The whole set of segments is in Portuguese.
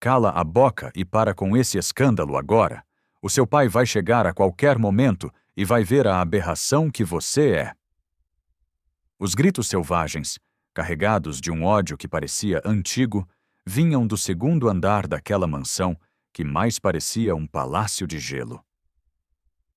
Cala a boca e para com esse escândalo agora. O seu pai vai chegar a qualquer momento e vai ver a aberração que você é. Os gritos selvagens, carregados de um ódio que parecia antigo, vinham do segundo andar daquela mansão que mais parecia um palácio de gelo.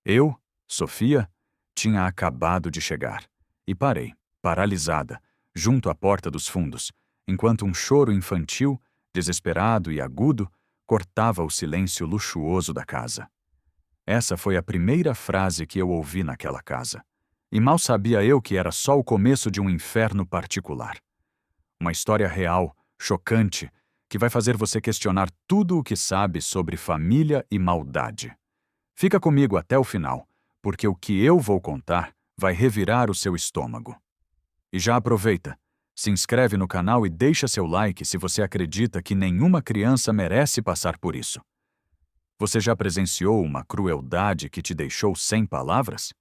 Eu, Sofia, tinha acabado de chegar e parei, paralisada, junto à porta dos fundos, enquanto um choro infantil, desesperado e agudo, cortava o silêncio luxuoso da casa. Essa foi a primeira frase que eu ouvi naquela casa. E mal sabia eu que era só o começo de um inferno particular. Uma história real, chocante, que vai fazer você questionar tudo o que sabe sobre família e maldade. Fica comigo até o final, porque o que eu vou contar vai revirar o seu estômago. E já aproveita, se inscreve no canal e deixa seu like se você acredita que nenhuma criança merece passar por isso. Você já presenciou uma crueldade que te deixou sem palavras?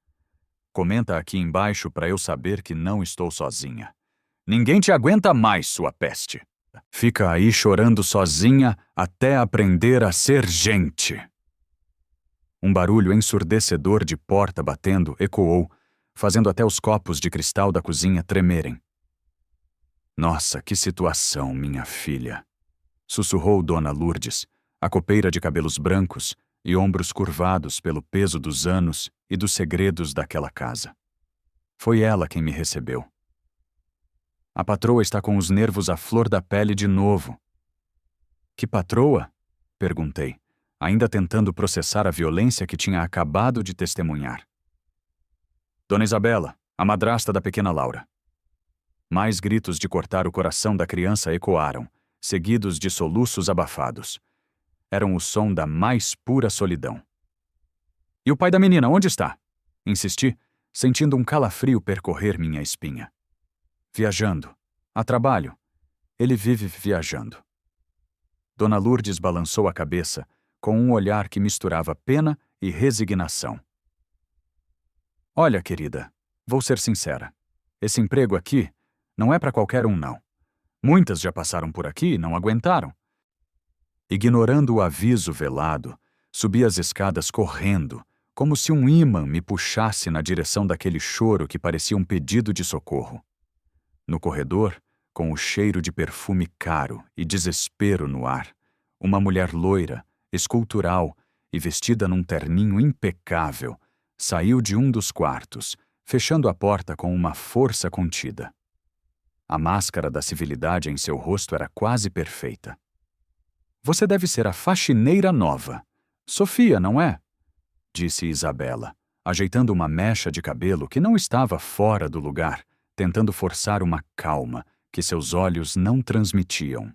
Comenta aqui embaixo para eu saber que não estou sozinha. Ninguém te aguenta mais, sua peste. Fica aí chorando sozinha até aprender a ser gente. Um barulho ensurdecedor de porta batendo ecoou, fazendo até os copos de cristal da cozinha tremerem. Nossa, que situação, minha filha! Sussurrou Dona Lourdes, a copeira de cabelos brancos e ombros curvados pelo peso dos anos e dos segredos daquela casa. Foi ela quem me recebeu. A patroa está com os nervos à flor da pele de novo. Que patroa? Perguntei, ainda tentando processar a violência que tinha acabado de testemunhar. Dona Isabela, a madrasta da pequena Laura. Mais gritos de cortar o coração da criança ecoaram, seguidos de soluços abafados. Eram o som da mais pura solidão. E o pai da menina, onde está? Insisti, sentindo um calafrio percorrer minha espinha. Viajando. A trabalho. Ele vive viajando. Dona Lourdes balançou a cabeça, com um olhar que misturava pena e resignação. Olha, querida, vou ser sincera. Esse emprego aqui não é para qualquer um, não. Muitas já passaram por aqui e não aguentaram. Ignorando o aviso velado, subi as escadas correndo, como se um ímã me puxasse na direção daquele choro que parecia um pedido de socorro. No corredor, com o cheiro de perfume caro e desespero no ar, uma mulher loira, escultural e vestida num terninho impecável, saiu de um dos quartos, fechando a porta com uma força contida. A máscara da civilidade em seu rosto era quase perfeita. Você deve ser a faxineira nova. Sofia, não é? Disse Isabela, ajeitando uma mecha de cabelo que não estava fora do lugar, tentando forçar uma calma que seus olhos não transmitiam.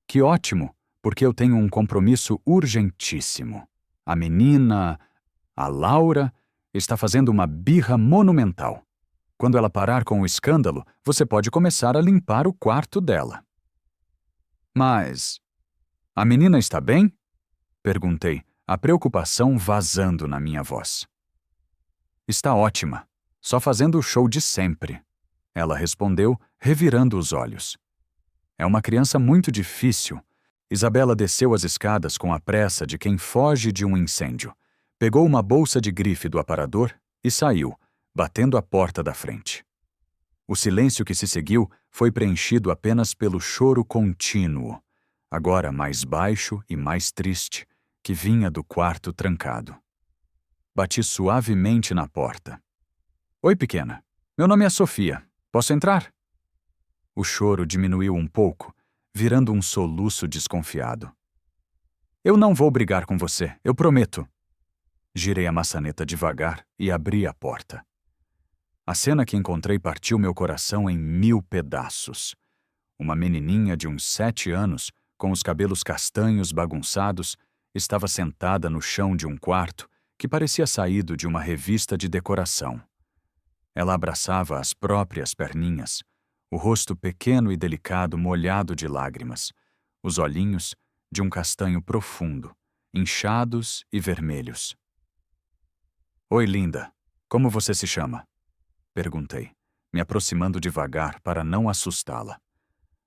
Que ótimo, porque eu tenho um compromisso urgentíssimo. A menina, a Laura, está fazendo uma birra monumental. Quando ela parar com o escândalo, você pode começar a limpar o quarto dela. Mas... a menina está bem? Perguntei, a preocupação vazando na minha voz. Está ótima, só fazendo o show de sempre. Ela respondeu, revirando os olhos. É uma criança muito difícil. Isabela desceu as escadas com a pressa de quem foge de um incêndio. Pegou uma bolsa de grife do aparador e saiu, batendo a porta da frente. O silêncio que se seguiu foi preenchido apenas pelo choro contínuo, agora mais baixo e mais triste, que vinha do quarto trancado. Bati suavemente na porta. Oi, pequena. Meu nome é Sofia. Posso entrar? O choro diminuiu um pouco, virando um soluço desconfiado. Eu não vou brigar com você, eu prometo. Girei a maçaneta devagar e abri a porta. A cena que encontrei partiu meu coração em 1000 pedaços. Uma menininha de uns 7 anos, com os cabelos castanhos bagunçados, estava sentada no chão de um quarto que parecia saído de uma revista de decoração. Ela abraçava as próprias perninhas, o rosto pequeno e delicado molhado de lágrimas, os olhinhos de um castanho profundo, inchados e vermelhos. Oi, linda. Como você se chama? Perguntei, me aproximando devagar para não assustá-la.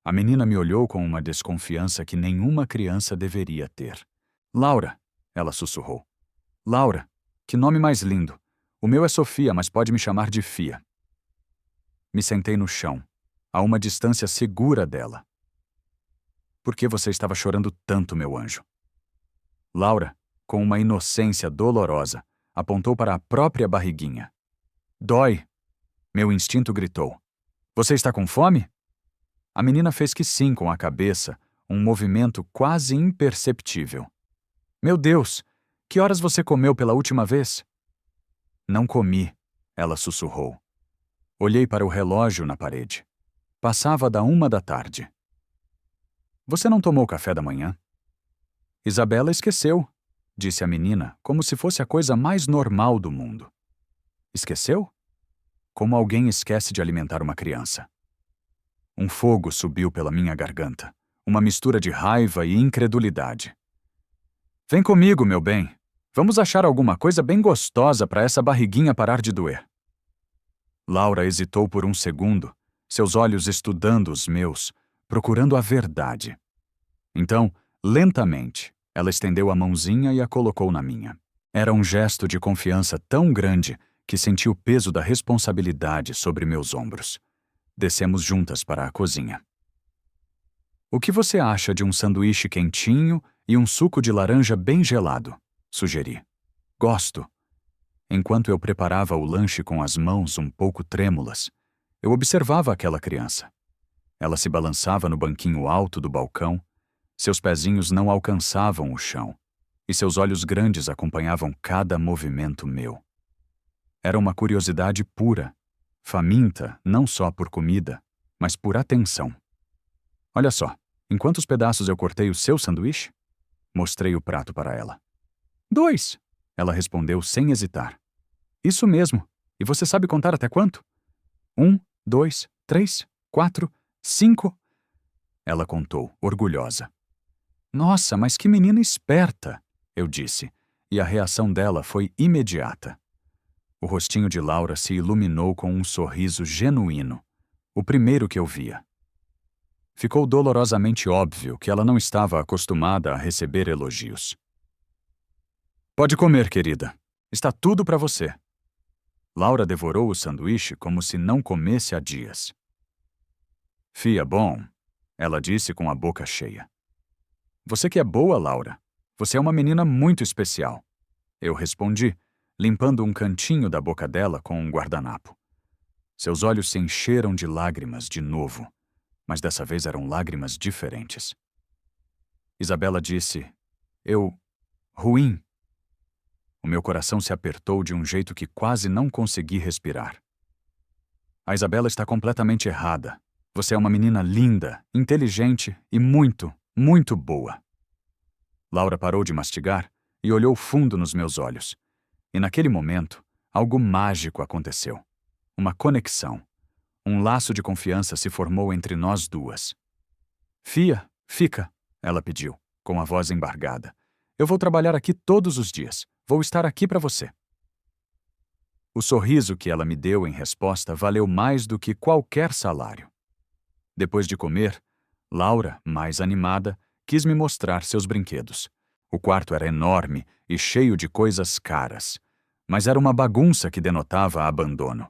A menina me olhou com uma desconfiança que nenhuma criança deveria ter. Laura, ela sussurrou. Laura, que nome mais lindo. O meu é Sofia, mas pode me chamar de Fia. Me sentei no chão, a uma distância segura dela. Por que você estava chorando tanto, meu anjo? Laura, com uma inocência dolorosa, apontou para a própria barriguinha. Dói! Meu instinto gritou. Você está com fome? A menina fez que sim com a cabeça, um movimento quase imperceptível. Meu Deus! Que horas você comeu pela última vez? Não comi, ela sussurrou. Olhei para o relógio na parede. Passava da 1 da tarde. Você não tomou café da manhã? Isabela esqueceu, disse a menina, como se fosse a coisa mais normal do mundo. Esqueceu? Como alguém esquece de alimentar uma criança. Um fogo subiu pela minha garganta, uma mistura de raiva e incredulidade. Vem comigo, meu bem. Vamos achar alguma coisa bem gostosa para essa barriguinha parar de doer. Laura hesitou por um segundo, seus olhos estudando os meus, procurando a verdade. Então, lentamente, ela estendeu a mãozinha e a colocou na minha. Era um gesto de confiança tão grande que senti o peso da responsabilidade sobre meus ombros. Descemos juntas para a cozinha. O que você acha de um sanduíche quentinho e um suco de laranja bem gelado? Sugeri. Gosto. Enquanto eu preparava o lanche com as mãos um pouco trêmulas, eu observava aquela criança. Ela se balançava no banquinho alto do balcão, seus pezinhos não alcançavam o chão, e seus olhos grandes acompanhavam cada movimento meu. Era uma curiosidade pura, faminta não só por comida, mas por atenção. Olha só, em quantos pedaços eu cortei o seu sanduíche? Mostrei o prato para ela. 2, ela respondeu sem hesitar. Isso mesmo. E você sabe contar até quanto? 1, 2, 3, 4, 5. Ela contou, orgulhosa. Nossa, mas que menina esperta, eu disse, e a reação dela foi imediata. O rostinho de Laura se iluminou com um sorriso genuíno, o primeiro que eu via. Ficou dolorosamente óbvio que ela não estava acostumada a receber elogios. Pode comer, querida. Está tudo para você. Laura devorou o sanduíche como se não comesse há dias. Fia, bom, ela disse com a boca cheia. Você que é boa, Laura. Você é uma menina muito especial. Eu respondi, limpando um cantinho da boca dela com um guardanapo. Seus olhos se encheram de lágrimas de novo, mas dessa vez eram lágrimas diferentes. Isabela disse, ruim. O meu coração se apertou de um jeito que quase não consegui respirar. A Isabela está completamente errada. Você é uma menina linda, inteligente e muito, muito boa. Laura parou de mastigar e olhou fundo nos meus olhos. E naquele momento, algo mágico aconteceu. Uma conexão. Um laço de confiança se formou entre nós duas. Fia, fica, ela pediu, com a voz embargada. Eu vou trabalhar aqui todos os dias. Vou estar aqui para você. O sorriso que ela me deu em resposta valeu mais do que qualquer salário. Depois de comer, Laura, mais animada, quis me mostrar seus brinquedos. O quarto era enorme e cheio de coisas caras, mas era uma bagunça que denotava abandono.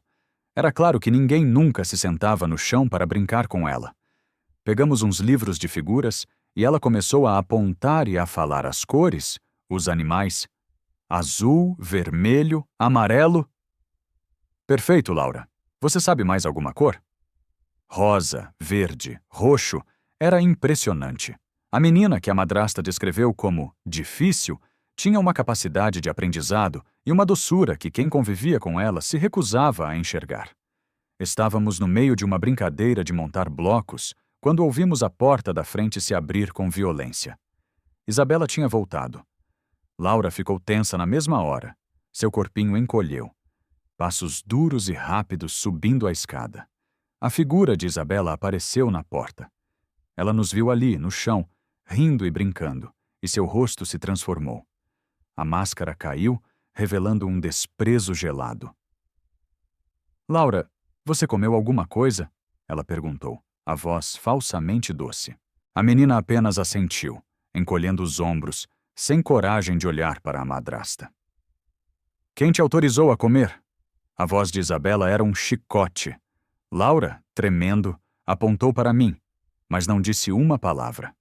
Era claro que ninguém nunca se sentava no chão para brincar com ela. Pegamos uns livros de figuras e ela começou a apontar e a falar as cores, os animais. Azul, vermelho, amarelo. Perfeito, Laura. Você sabe mais alguma cor? Rosa, verde, roxo. Era impressionante. A menina que a madrasta descreveu como difícil tinha uma capacidade de aprendizado e uma doçura que quem convivia com ela se recusava a enxergar. Estávamos no meio de uma brincadeira de montar blocos quando ouvimos a porta da frente se abrir com violência. Isabela tinha voltado. Laura ficou tensa na mesma hora. Seu corpinho encolheu. Passos duros e rápidos subindo a escada. A figura de Isabela apareceu na porta. Ela nos viu ali, no chão, rindo e brincando, e seu rosto se transformou. A máscara caiu, revelando um desprezo gelado. Laura, você comeu alguma coisa? Ela perguntou, a voz falsamente doce. A menina apenas assentiu, encolhendo os ombros, sem coragem de olhar para a madrasta. Quem te autorizou a comer? A voz de Isabela era um chicote. Laura, tremendo, apontou para mim, mas não disse uma palavra.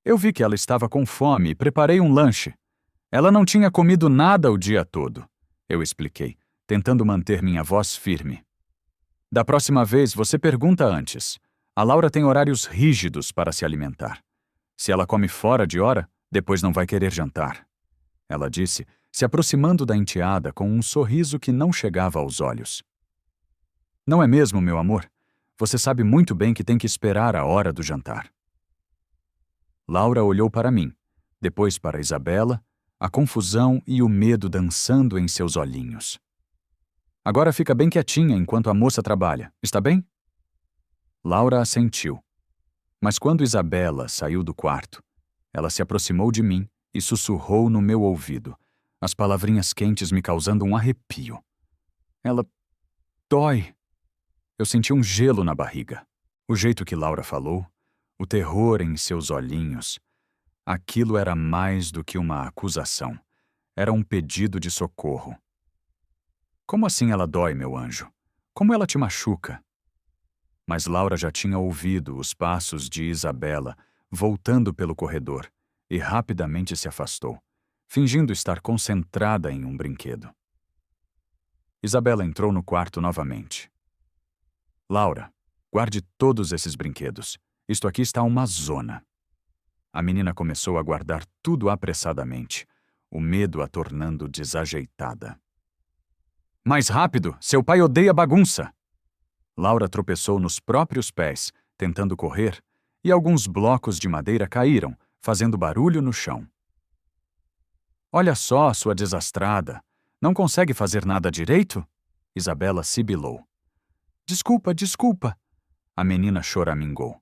Eu vi que ela estava com fome e preparei um lanche. Ela não tinha comido nada o dia todo, eu expliquei, tentando manter minha voz firme. Da próxima vez, você pergunta antes. A Laura tem horários rígidos para se alimentar. Se ela come fora de hora, depois não vai querer jantar. Ela disse, se aproximando da enteada com um sorriso que não chegava aos olhos. Não é mesmo, meu amor? Você sabe muito bem que tem que esperar a hora do jantar. Laura olhou para mim, depois para Isabela, a confusão e o medo dançando em seus olhinhos. Agora fica bem quietinha enquanto a moça trabalha, está bem? Laura assentiu. Mas quando Isabela saiu do quarto, ela se aproximou de mim e sussurrou no meu ouvido, as palavrinhas quentes me causando um arrepio. Ela... dói. Eu senti um gelo na barriga. O jeito que Laura falou, o terror em seus olhinhos. Aquilo era mais do que uma acusação. Era um pedido de socorro. Como assim ela dói, meu anjo? Como ela te machuca? Mas Laura já tinha ouvido os passos de Isabela voltando pelo corredor e rapidamente se afastou, fingindo estar concentrada em um brinquedo. Isabela entrou no quarto novamente. Laura, guarde todos esses brinquedos. Isto aqui está uma zona. A menina começou a guardar tudo apressadamente, o medo a tornando desajeitada. Mais rápido! Seu pai odeia bagunça! Laura tropeçou nos próprios pés, tentando correr, e alguns blocos de madeira caíram, fazendo barulho no chão. Olha só, sua desastrada! Não consegue fazer nada direito? Isabela sibilou. Desculpa, desculpa! A menina choramingou.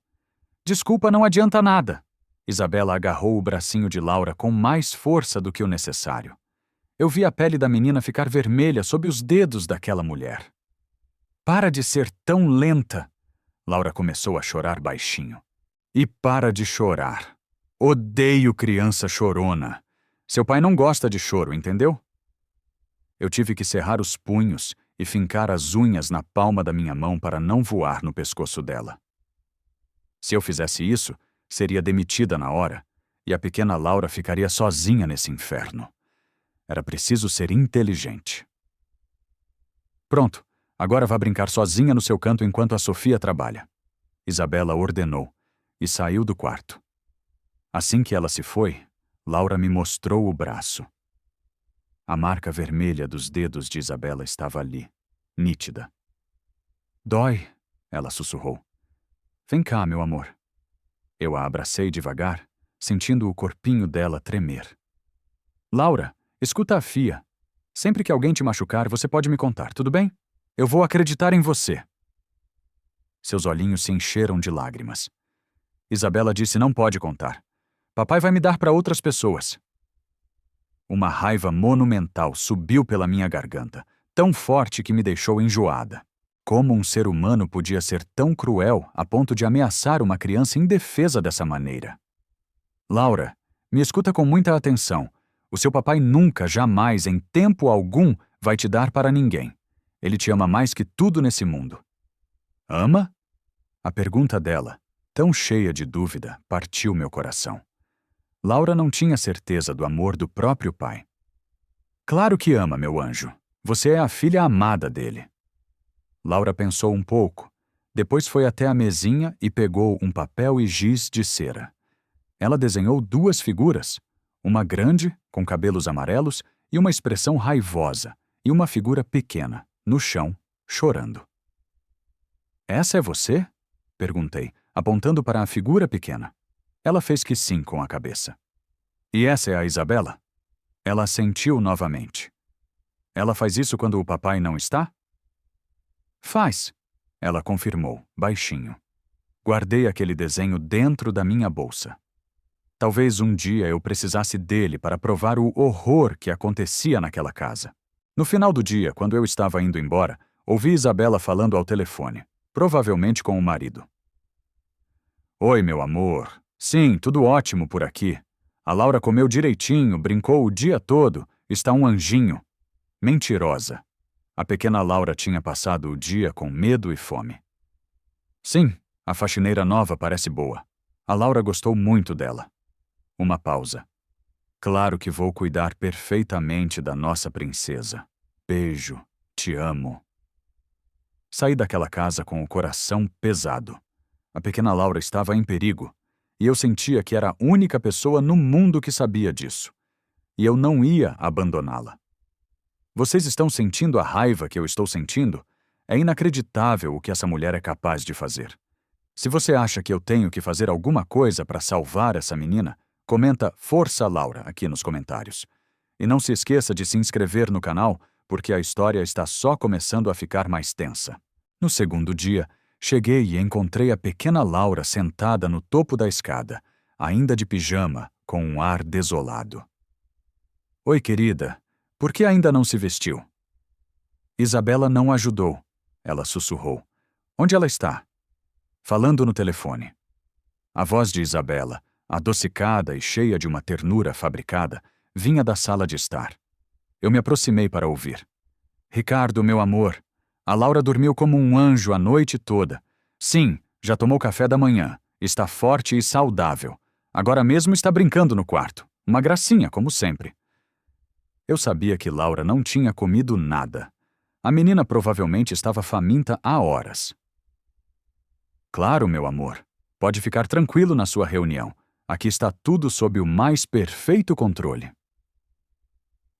Desculpa, não adianta nada! Isabela agarrou o bracinho de Laura com mais força do que o necessário. Eu vi a pele da menina ficar vermelha sob os dedos daquela mulher. Para de ser tão lenta! Laura começou a chorar baixinho. E para de chorar. Odeio criança chorona. Seu pai não gosta de choro, entendeu? Eu tive que cerrar os punhos e fincar as unhas na palma da minha mão para não voar no pescoço dela. Se eu fizesse isso, seria demitida na hora, e a pequena Laura ficaria sozinha nesse inferno. Era preciso ser inteligente. Pronto, agora vá brincar sozinha no seu canto enquanto a Sofia trabalha. Isabela ordenou, e saiu do quarto. Assim que ela se foi, Laura me mostrou o braço. A marca vermelha dos dedos de Isabela estava ali, nítida. Dói, ela sussurrou. Vem cá, meu amor. Eu a abracei devagar, sentindo o corpinho dela tremer. Laura, escuta a Fia. Sempre que alguém te machucar, você pode me contar, tudo bem? Eu vou acreditar em você. Seus olhinhos se encheram de lágrimas. Isabela disse não pode contar. Papai vai me dar para outras pessoas. Uma raiva monumental subiu pela minha garganta, tão forte que me deixou enjoada. Como um ser humano podia ser tão cruel a ponto de ameaçar uma criança indefesa dessa maneira? Laura, me escuta com muita atenção. O seu papai nunca, jamais, em tempo algum, vai te dar para ninguém. Ele te ama mais que tudo nesse mundo. Ama? A pergunta dela, tão cheia de dúvida, partiu meu coração. Laura não tinha certeza do amor do próprio pai. Claro que ama, meu anjo. Você é a filha amada dele. Laura pensou um pouco. Depois foi até a mesinha e pegou um papel e giz de cera. Ela desenhou duas figuras. Uma grande, com cabelos amarelos, e uma expressão raivosa, e uma figura pequena, no chão, chorando. Essa é você? Perguntei, apontando para a figura pequena. Ela fez que sim com a cabeça. E essa é a Isabela? Ela assentiu novamente. Ela faz isso quando o papai não está? Faz, ela confirmou, baixinho. Guardei aquele desenho dentro da minha bolsa. Talvez um dia eu precisasse dele para provar o horror que acontecia naquela casa. No final do dia, quando eu estava indo embora, ouvi Isabela falando ao telefone, provavelmente com o marido. Oi, meu amor. Sim, tudo ótimo por aqui. A Laura comeu direitinho, brincou o dia todo, está um anjinho. Mentirosa. A pequena Laura tinha passado o dia com medo e fome. Sim, a faxineira nova parece boa. A Laura gostou muito dela. Uma pausa. Claro que vou cuidar perfeitamente da nossa princesa. Beijo. Te amo. Saí daquela casa com o coração pesado. A pequena Laura estava em perigo, e eu sentia que era a única pessoa no mundo que sabia disso. E eu não ia abandoná-la. Vocês estão sentindo a raiva que eu estou sentindo? É inacreditável o que essa mulher é capaz de fazer. Se você acha que eu tenho que fazer alguma coisa para salvar essa menina, comenta Força Laura aqui nos comentários. E não se esqueça de se inscrever no canal, porque a história está só começando a ficar mais tensa. No segundo dia, cheguei e encontrei a pequena Laura sentada no topo da escada, ainda de pijama, com um ar desolado. Oi, querida. Por que ainda não se vestiu? Isabela não ajudou. Ela sussurrou. Onde ela está? Falando no telefone. A voz de Isabela, adocicada e cheia de uma ternura fabricada, vinha da sala de estar. Eu me aproximei para ouvir. Ricardo, meu amor, a Laura dormiu como um anjo a noite toda. Sim, já tomou café da manhã. Está forte e saudável. Agora mesmo está brincando no quarto. Uma gracinha, como sempre. Eu sabia que Laura não tinha comido nada. A menina provavelmente estava faminta há horas. Claro, meu amor. Pode ficar tranquilo na sua reunião. Aqui está tudo sob o mais perfeito controle.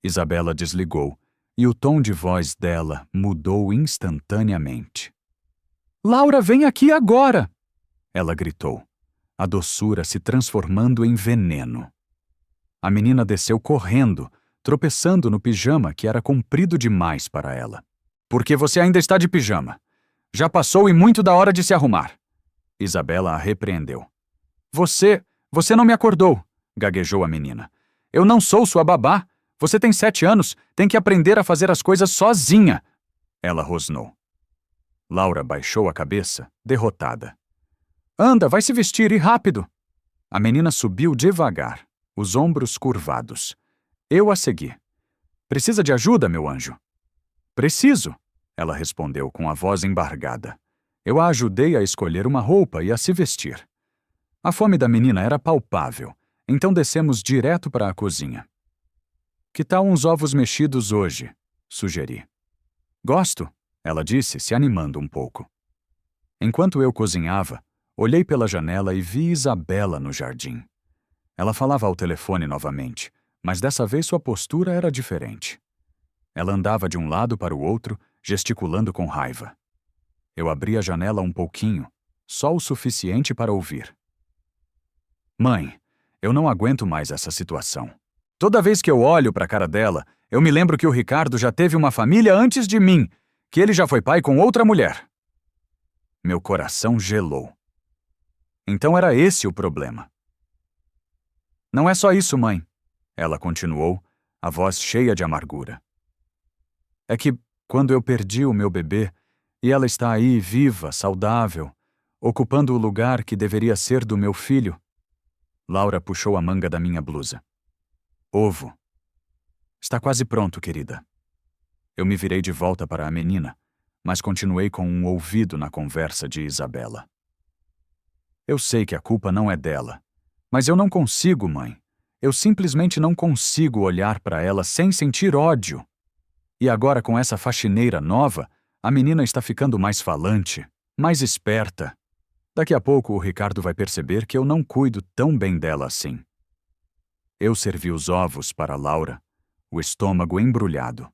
Isabela desligou, e o tom de voz dela mudou instantaneamente. Laura, vem aqui agora! Ela gritou, a doçura se transformando em veneno. A menina desceu correndo, tropeçando no pijama que era comprido demais para ela. Por que você ainda está de pijama? Já passou e muito da hora de se arrumar. Isabela a repreendeu. Você não me acordou, gaguejou a menina. Eu não sou sua babá. Você tem 7 anos, tem que aprender a fazer as coisas sozinha. Ela rosnou. Laura baixou a cabeça, derrotada. Anda, vai se vestir e rápido. A menina subiu devagar, os ombros curvados. Eu a segui. Precisa de ajuda, meu anjo? Preciso, ela respondeu com a voz embargada. Eu a ajudei a escolher uma roupa e a se vestir. A fome da menina era palpável, então descemos direto para a cozinha. Que tal uns ovos mexidos hoje? Sugeri. Gosto, ela disse, se animando um pouco. Enquanto eu cozinhava, olhei pela janela e vi Isabela no jardim. Ela falava ao telefone novamente, mas dessa vez sua postura era diferente. Ela andava de um lado para o outro, gesticulando com raiva. Eu abri a janela um pouquinho, só o suficiente para ouvir. Mãe, eu não aguento mais essa situação. Toda vez que eu olho para a cara dela, eu me lembro que o Ricardo já teve uma família antes de mim, que ele já foi pai com outra mulher. Meu coração gelou. Então era esse o problema. Não é só isso, mãe, ela continuou, a voz cheia de amargura. É que, quando eu perdi o meu bebê, e ela está aí, viva, saudável, ocupando o lugar que deveria ser do meu filho, Laura puxou a manga da minha blusa. Ovo. Está quase pronto, querida. Eu me virei de volta para a menina, mas continuei com um ouvido na conversa de Isabela. Eu sei que a culpa não é dela, mas eu não consigo, mãe. Eu simplesmente não consigo olhar para ela sem sentir ódio. E agora, com essa faxineira nova, a menina está ficando mais falante, mais esperta. Daqui a pouco o Ricardo vai perceber que eu não cuido tão bem dela assim. Eu servi os ovos para Laura, o estômago embrulhado.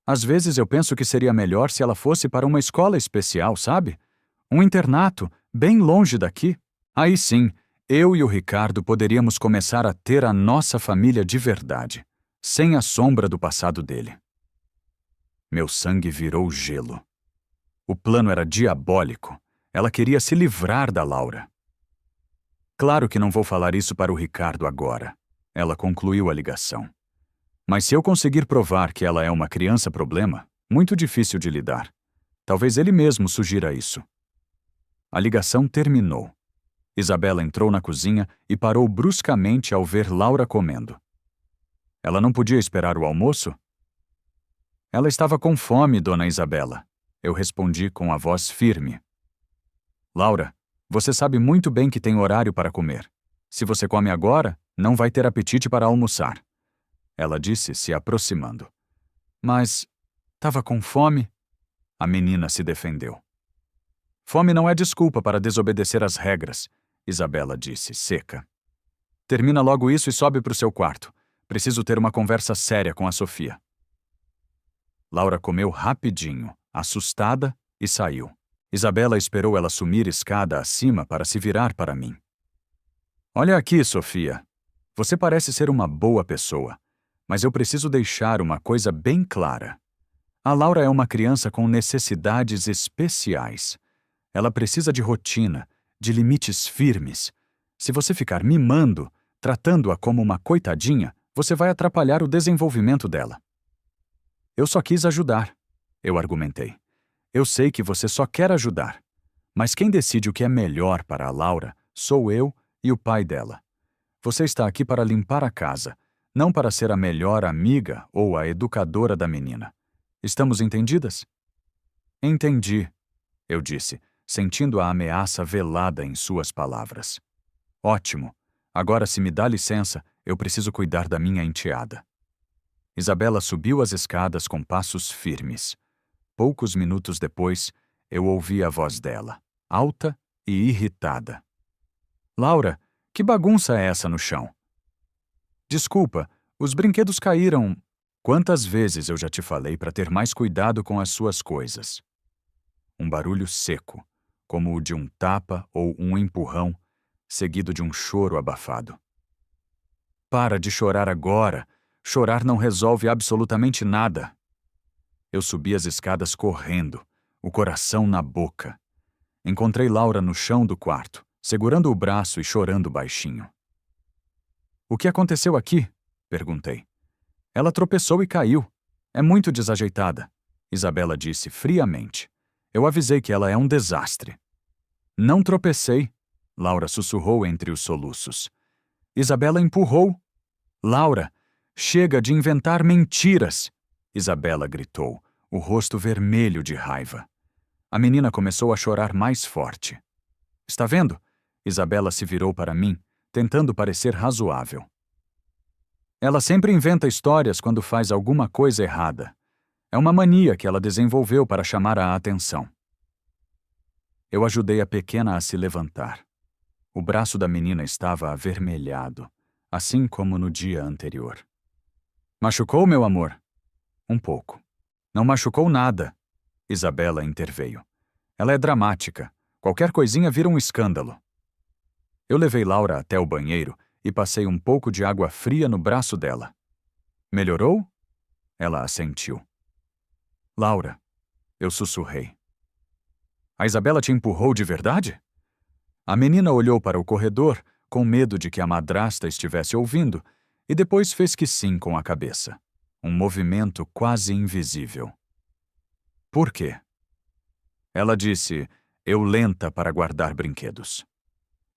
Às vezes eu penso que seria melhor se ela fosse para uma escola especial, sabe? Um internato, bem longe daqui. Aí sim, eu e o Ricardo poderíamos começar a ter a nossa família de verdade, sem a sombra do passado dele. Meu sangue virou gelo. O plano era diabólico. Ela queria se livrar da Laura. Claro que não vou falar isso para o Ricardo agora. Ela concluiu a ligação. Mas se eu conseguir provar que ela é uma criança-problema, muito difícil de lidar. Talvez ele mesmo sugira isso. A ligação terminou. Isabela entrou na cozinha e parou bruscamente ao ver Laura comendo. Ela não podia esperar o almoço? Ela estava com fome, dona Isabela. Eu respondi com a voz firme. Laura, você sabe muito bem que tem horário para comer. Se você come agora, não vai ter apetite para almoçar. Ela disse, se aproximando. Mas estava com fome? A menina se defendeu. Fome não é desculpa para desobedecer às regras, Isabela disse, seca. Termina logo isso e sobe para o seu quarto. Preciso ter uma conversa séria com a Sofia. Laura comeu rapidinho, assustada, e saiu. Isabela esperou ela sumir escada acima para se virar para mim. Olha aqui, Sofia. Você parece ser uma boa pessoa, mas eu preciso deixar uma coisa bem clara. A Laura é uma criança com necessidades especiais. Ela precisa de rotina, de limites firmes. Se você ficar mimando, tratando-a como uma coitadinha, você vai atrapalhar o desenvolvimento dela. Eu só quis ajudar, eu argumentei. Eu sei que você só quer ajudar, mas quem decide o que é melhor para a Laura sou eu e o pai dela. Você está aqui para limpar a casa, não para ser a melhor amiga ou a educadora da menina. Estamos entendidas? Entendi, eu disse, sentindo a ameaça velada em suas palavras. Ótimo. Agora, se me dá licença, eu preciso cuidar da minha enteada. Isabela subiu as escadas com passos firmes. Poucos minutos depois, eu ouvi a voz dela, alta e irritada. Laura, que bagunça é essa no chão? Desculpa, os brinquedos caíram. Quantas vezes eu já te falei para ter mais cuidado com as suas coisas? Um barulho seco, como o de um tapa ou um empurrão, seguido de um choro abafado. Para de chorar agora. Chorar não resolve absolutamente nada. Eu subi as escadas correndo, o coração na boca. Encontrei Laura no chão do quarto, segurando o braço e chorando baixinho. O que aconteceu aqui? Perguntei. Ela tropeçou e caiu. É muito desajeitada, Isabela disse friamente. Eu avisei que ela é um desastre. Não tropecei, Laura sussurrou entre os soluços. Isabela empurrou. Laura, chega de inventar mentiras! Isabela gritou, o rosto vermelho de raiva. A menina começou a chorar mais forte. Está vendo? Isabela se virou para mim, tentando parecer razoável. Ela sempre inventa histórias quando faz alguma coisa errada. É uma mania que ela desenvolveu para chamar a atenção. Eu ajudei a pequena a se levantar. O braço da menina estava avermelhado, assim como no dia anterior. Machucou, meu amor? Um pouco. Não machucou nada. Isabela interveio. Ela é dramática. Qualquer coisinha vira um escândalo. Eu levei Laura até o banheiro e passei um pouco de água fria no braço dela. Melhorou? Ela assentiu. Laura, eu sussurrei. A Isabela te empurrou de verdade? A menina olhou para o corredor, com medo de que a madrasta estivesse ouvindo, e depois fez que sim com a cabeça. Um movimento quase invisível. Por quê? Ela disse, eu lenta para guardar brinquedos.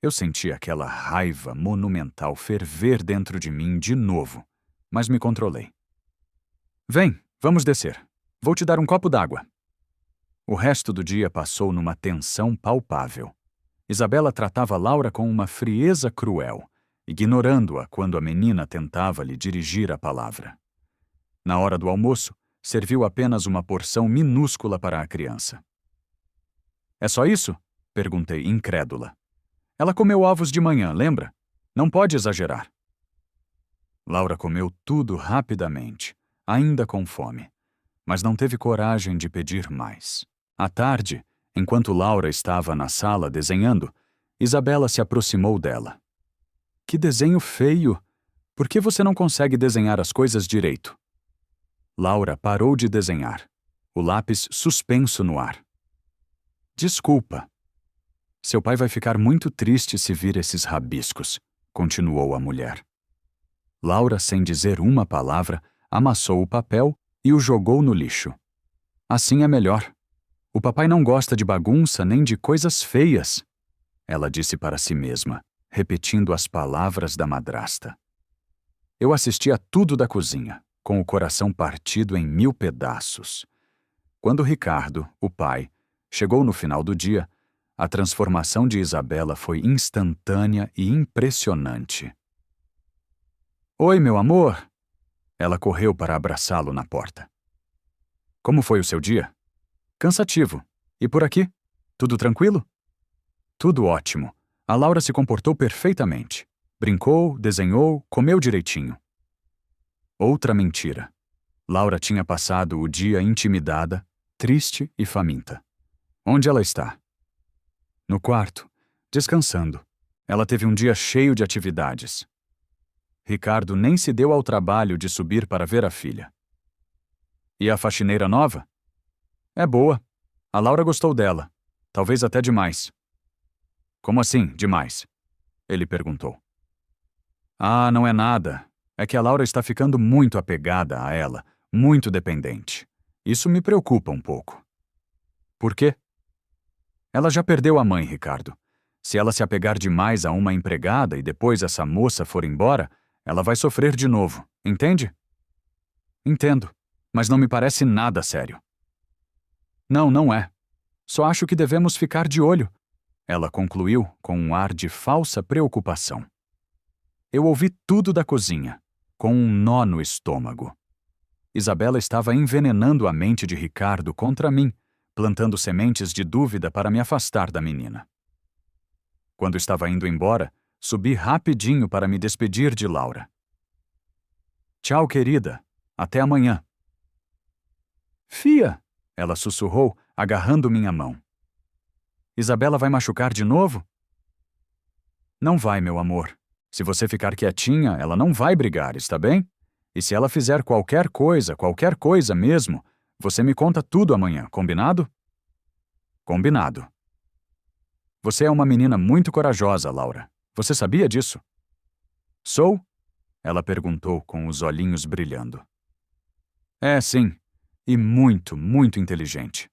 Eu senti aquela raiva monumental ferver dentro de mim de novo, mas me controlei. Vem, vamos descer. Vou te dar um copo d'água. O resto do dia passou numa tensão palpável. Isabela tratava Laura com uma frieza cruel, ignorando-a quando a menina tentava lhe dirigir a palavra. Na hora do almoço, serviu apenas uma porção minúscula para a criança. É só isso? Perguntei, incrédula. Ela comeu ovos de manhã, lembra? Não pode exagerar. Laura comeu tudo rapidamente, ainda com fome, mas não teve coragem de pedir mais. À tarde, enquanto Laura estava na sala desenhando, Isabela se aproximou dela. Que desenho feio! Por que você não consegue desenhar as coisas direito? Laura parou de desenhar, o lápis suspenso no ar. Desculpa. Seu pai vai ficar muito triste se vir esses rabiscos, continuou a mulher. Laura, sem dizer uma palavra, amassou o papel e o jogou no lixo. Assim é melhor. O papai não gosta de bagunça nem de coisas feias. ela disse para si mesma, repetindo as palavras da madrasta. Eu assisti a tudo da cozinha, com o coração partido em 1000 pedaços. Quando Ricardo, o pai, chegou no final do dia, a transformação de Isabela foi instantânea e impressionante. Oi, meu amor! Ela correu para abraçá-lo na porta. Como foi o seu dia? Cansativo. E por aqui? Tudo tranquilo? Tudo ótimo. A Laura se comportou perfeitamente. Brincou, desenhou, comeu direitinho. Outra mentira. Laura tinha passado o dia intimidada, triste e faminta. Onde ela está? No quarto, descansando. Ela teve um dia cheio de atividades. Ricardo nem se deu ao trabalho de subir para ver a filha. E a faxineira nova? É boa. A Laura gostou dela. Talvez até demais. Como assim, demais? Ele perguntou. Ah, não é nada. É que a Laura está ficando muito apegada a ela, muito dependente. Isso me preocupa um pouco. Por quê? Ela já perdeu a mãe, Ricardo. Se ela se apegar demais a uma empregada e depois essa moça for embora, ela vai sofrer de novo, entende? Entendo, mas não me parece nada sério. Não, não é. Só acho que devemos ficar de olho. Ela concluiu com um ar de falsa preocupação. Eu ouvi tudo da cozinha, com um nó no estômago. Isabela estava envenenando a mente de Ricardo contra mim, plantando sementes de dúvida para me afastar da menina. Quando estava indo embora, subi rapidinho para me despedir de Laura. Tchau, querida. Até amanhã. Fia, ela sussurrou, agarrando minha mão. Isabela vai machucar de novo? Não vai, meu amor. Se você ficar quietinha, ela não vai brigar, está bem? E se ela fizer qualquer coisa mesmo, você me conta tudo amanhã, combinado? Combinado. Você é uma menina muito corajosa, Laura. Você sabia disso? Sou? Ela perguntou com os olhinhos brilhando. É, sim. E muito, muito inteligente.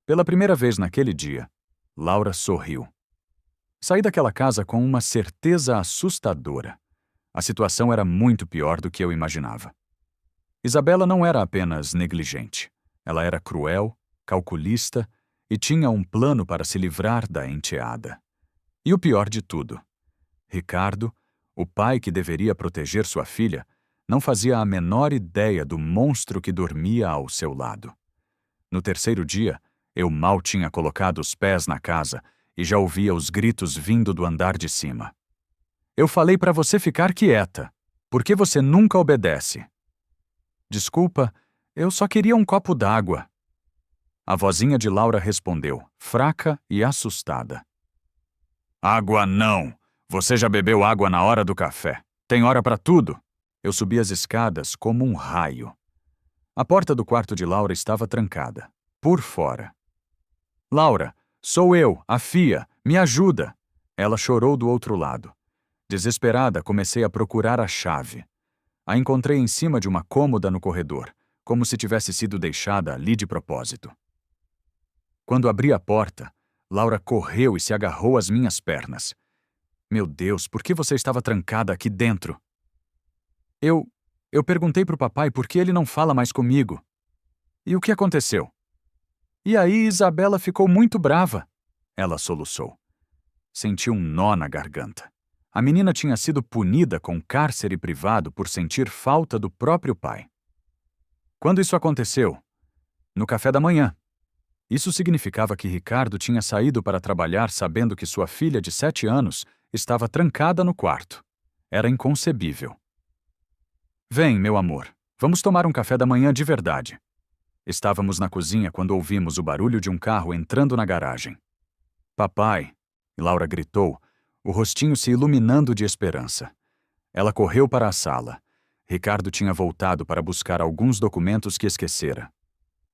Pela primeira vez naquele dia, Laura sorriu. Saí daquela casa com uma certeza assustadora. A situação era muito pior do que eu imaginava. Isabela não era apenas negligente. Ela era cruel, calculista e tinha um plano para se livrar da enteada. E o pior de tudo, Ricardo, o pai que deveria proteger sua filha, não fazia a menor ideia do monstro que dormia ao seu lado. No terceiro dia, eu mal tinha colocado os pés na casa e já ouvia os gritos vindo do andar de cima. Eu falei para você ficar quieta. Por que você nunca obedece? Desculpa, eu só queria um copo d'água. A vozinha de Laura respondeu, fraca e assustada. Água não! Você já bebeu água na hora do café. Tem hora para tudo. Eu subi as escadas como um raio. A porta do quarto de Laura estava trancada, por fora. Laura, sou eu, a Fia, me ajuda! Ela chorou do outro lado. Desesperada, comecei a procurar a chave. A encontrei em cima de uma cômoda no corredor, como se tivesse sido deixada ali de propósito. Quando abri a porta, Laura correu e se agarrou às minhas pernas. Meu Deus, por que você estava trancada aqui dentro? Eu perguntei pro papai por que ele não fala mais comigo. E o que aconteceu? E aí Isabela ficou muito brava. Ela soluçou. Senti um nó na garganta. A menina tinha sido punida com cárcere privado por sentir falta do próprio pai. Quando isso aconteceu? No café da manhã. Isso significava que Ricardo tinha saído para trabalhar sabendo que sua filha de 7 anos estava trancada no quarto. Era inconcebível. Vem, meu amor, vamos tomar um café da manhã de verdade. Estávamos na cozinha quando ouvimos o barulho de um carro entrando na garagem. Papai, Laura gritou, o rostinho se iluminando de esperança. Ela correu para a sala. Ricardo tinha voltado para buscar alguns documentos que esquecera.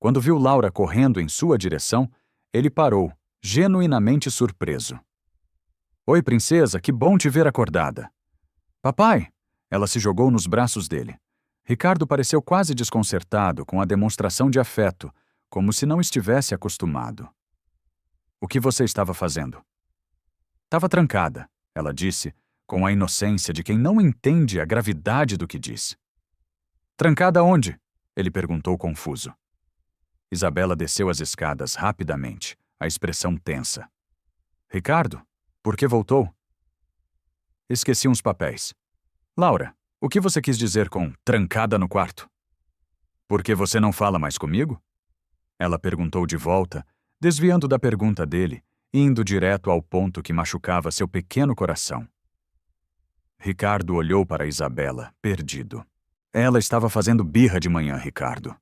Quando viu Laura correndo em sua direção, ele parou, genuinamente surpreso. Oi, princesa, que bom te ver acordada. Papai! Ela se jogou nos braços dele. Ricardo pareceu quase desconcertado com a demonstração de afeto, como se não estivesse acostumado. O que você estava fazendo? Estava trancada, ela disse, com a inocência de quem não entende a gravidade do que diz. Trancada onde? Ele perguntou confuso. Isabela desceu as escadas rapidamente, a expressão tensa. Ricardo, por que voltou? Esqueci uns papéis. Laura, o que você quis dizer com trancada no quarto? Por que você não fala mais comigo? Ela perguntou de volta, desviando da pergunta dele, indo direto ao ponto que machucava seu pequeno coração. Ricardo olhou para Isabela, perdido. Ela estava fazendo birra de manhã, Ricardo.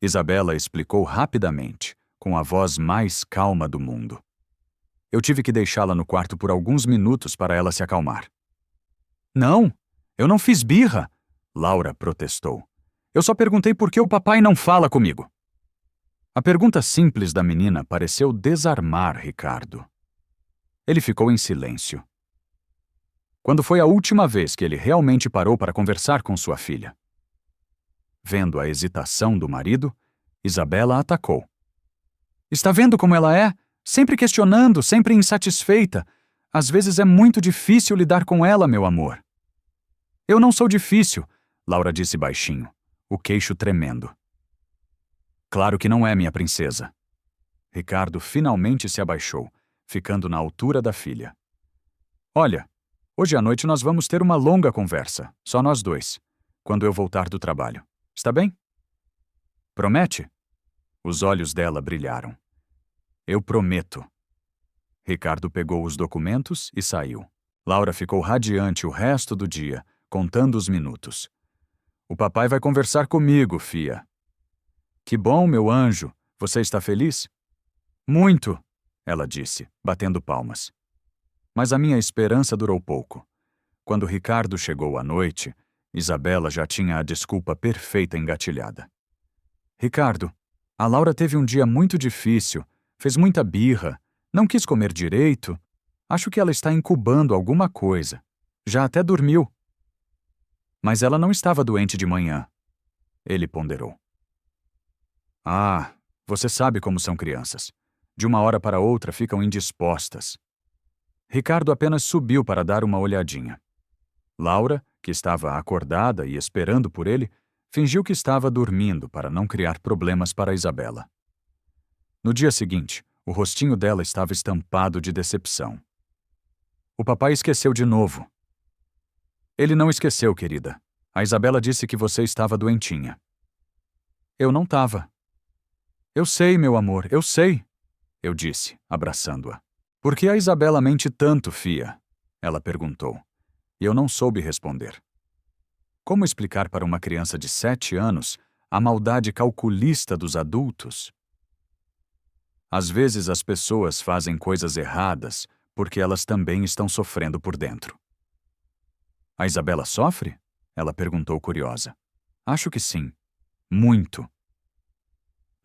Isabela explicou rapidamente, com a voz mais calma do mundo. Eu tive que deixá-la no quarto por alguns minutos para ela se acalmar. Não, eu não fiz birra, Laura protestou. Eu só perguntei por que o papai não fala comigo. A pergunta simples da menina pareceu desarmar Ricardo. Ele ficou em silêncio. Quando foi a última vez que ele realmente parou para conversar com sua filha? Vendo a hesitação do marido, Isabela atacou. Está vendo como ela é? Sempre questionando, sempre insatisfeita. Às vezes é muito difícil lidar com ela, meu amor. Eu não sou difícil, Laura disse baixinho, o queixo tremendo. Claro que não é, minha princesa. Ricardo finalmente se abaixou, ficando na altura da filha. Olha, hoje à noite nós vamos ter uma longa conversa, só nós dois, quando eu voltar do trabalho. Está bem? Promete? Os olhos dela brilharam. Eu prometo. Ricardo pegou os documentos e saiu. Laura ficou radiante o resto do dia, contando os minutos. O papai vai conversar comigo, fia. Que bom, meu anjo. Você está feliz? Muito, ela disse, batendo palmas. Mas a minha esperança durou pouco. Quando Ricardo chegou à noite, Isabela já tinha a desculpa perfeita engatilhada. Ricardo, a Laura teve um dia muito difícil, fez muita birra, não quis comer direito. Acho que ela está incubando alguma coisa. Já até dormiu. Mas ela não estava doente de manhã. Ele ponderou. Ah, você sabe como são crianças. De uma hora para outra ficam indispostas. Ricardo apenas subiu para dar uma olhadinha. Laura, que estava acordada e esperando por ele, fingiu que estava dormindo para não criar problemas para Isabela. No dia seguinte, o rostinho dela estava estampado de decepção. O papai esqueceu de novo. Ele não esqueceu, querida. A Isabela disse que você estava doentinha. Eu não estava. Eu sei, meu amor, eu sei, eu disse, abraçando-a. Por que a Isabela mente tanto, fia? Ela perguntou. E eu não soube responder. Como explicar para uma criança de 7 anos a maldade calculista dos adultos? Às vezes as pessoas fazem coisas erradas porque elas também estão sofrendo por dentro. A Isabela sofre? Ela perguntou curiosa. Acho que sim. Muito.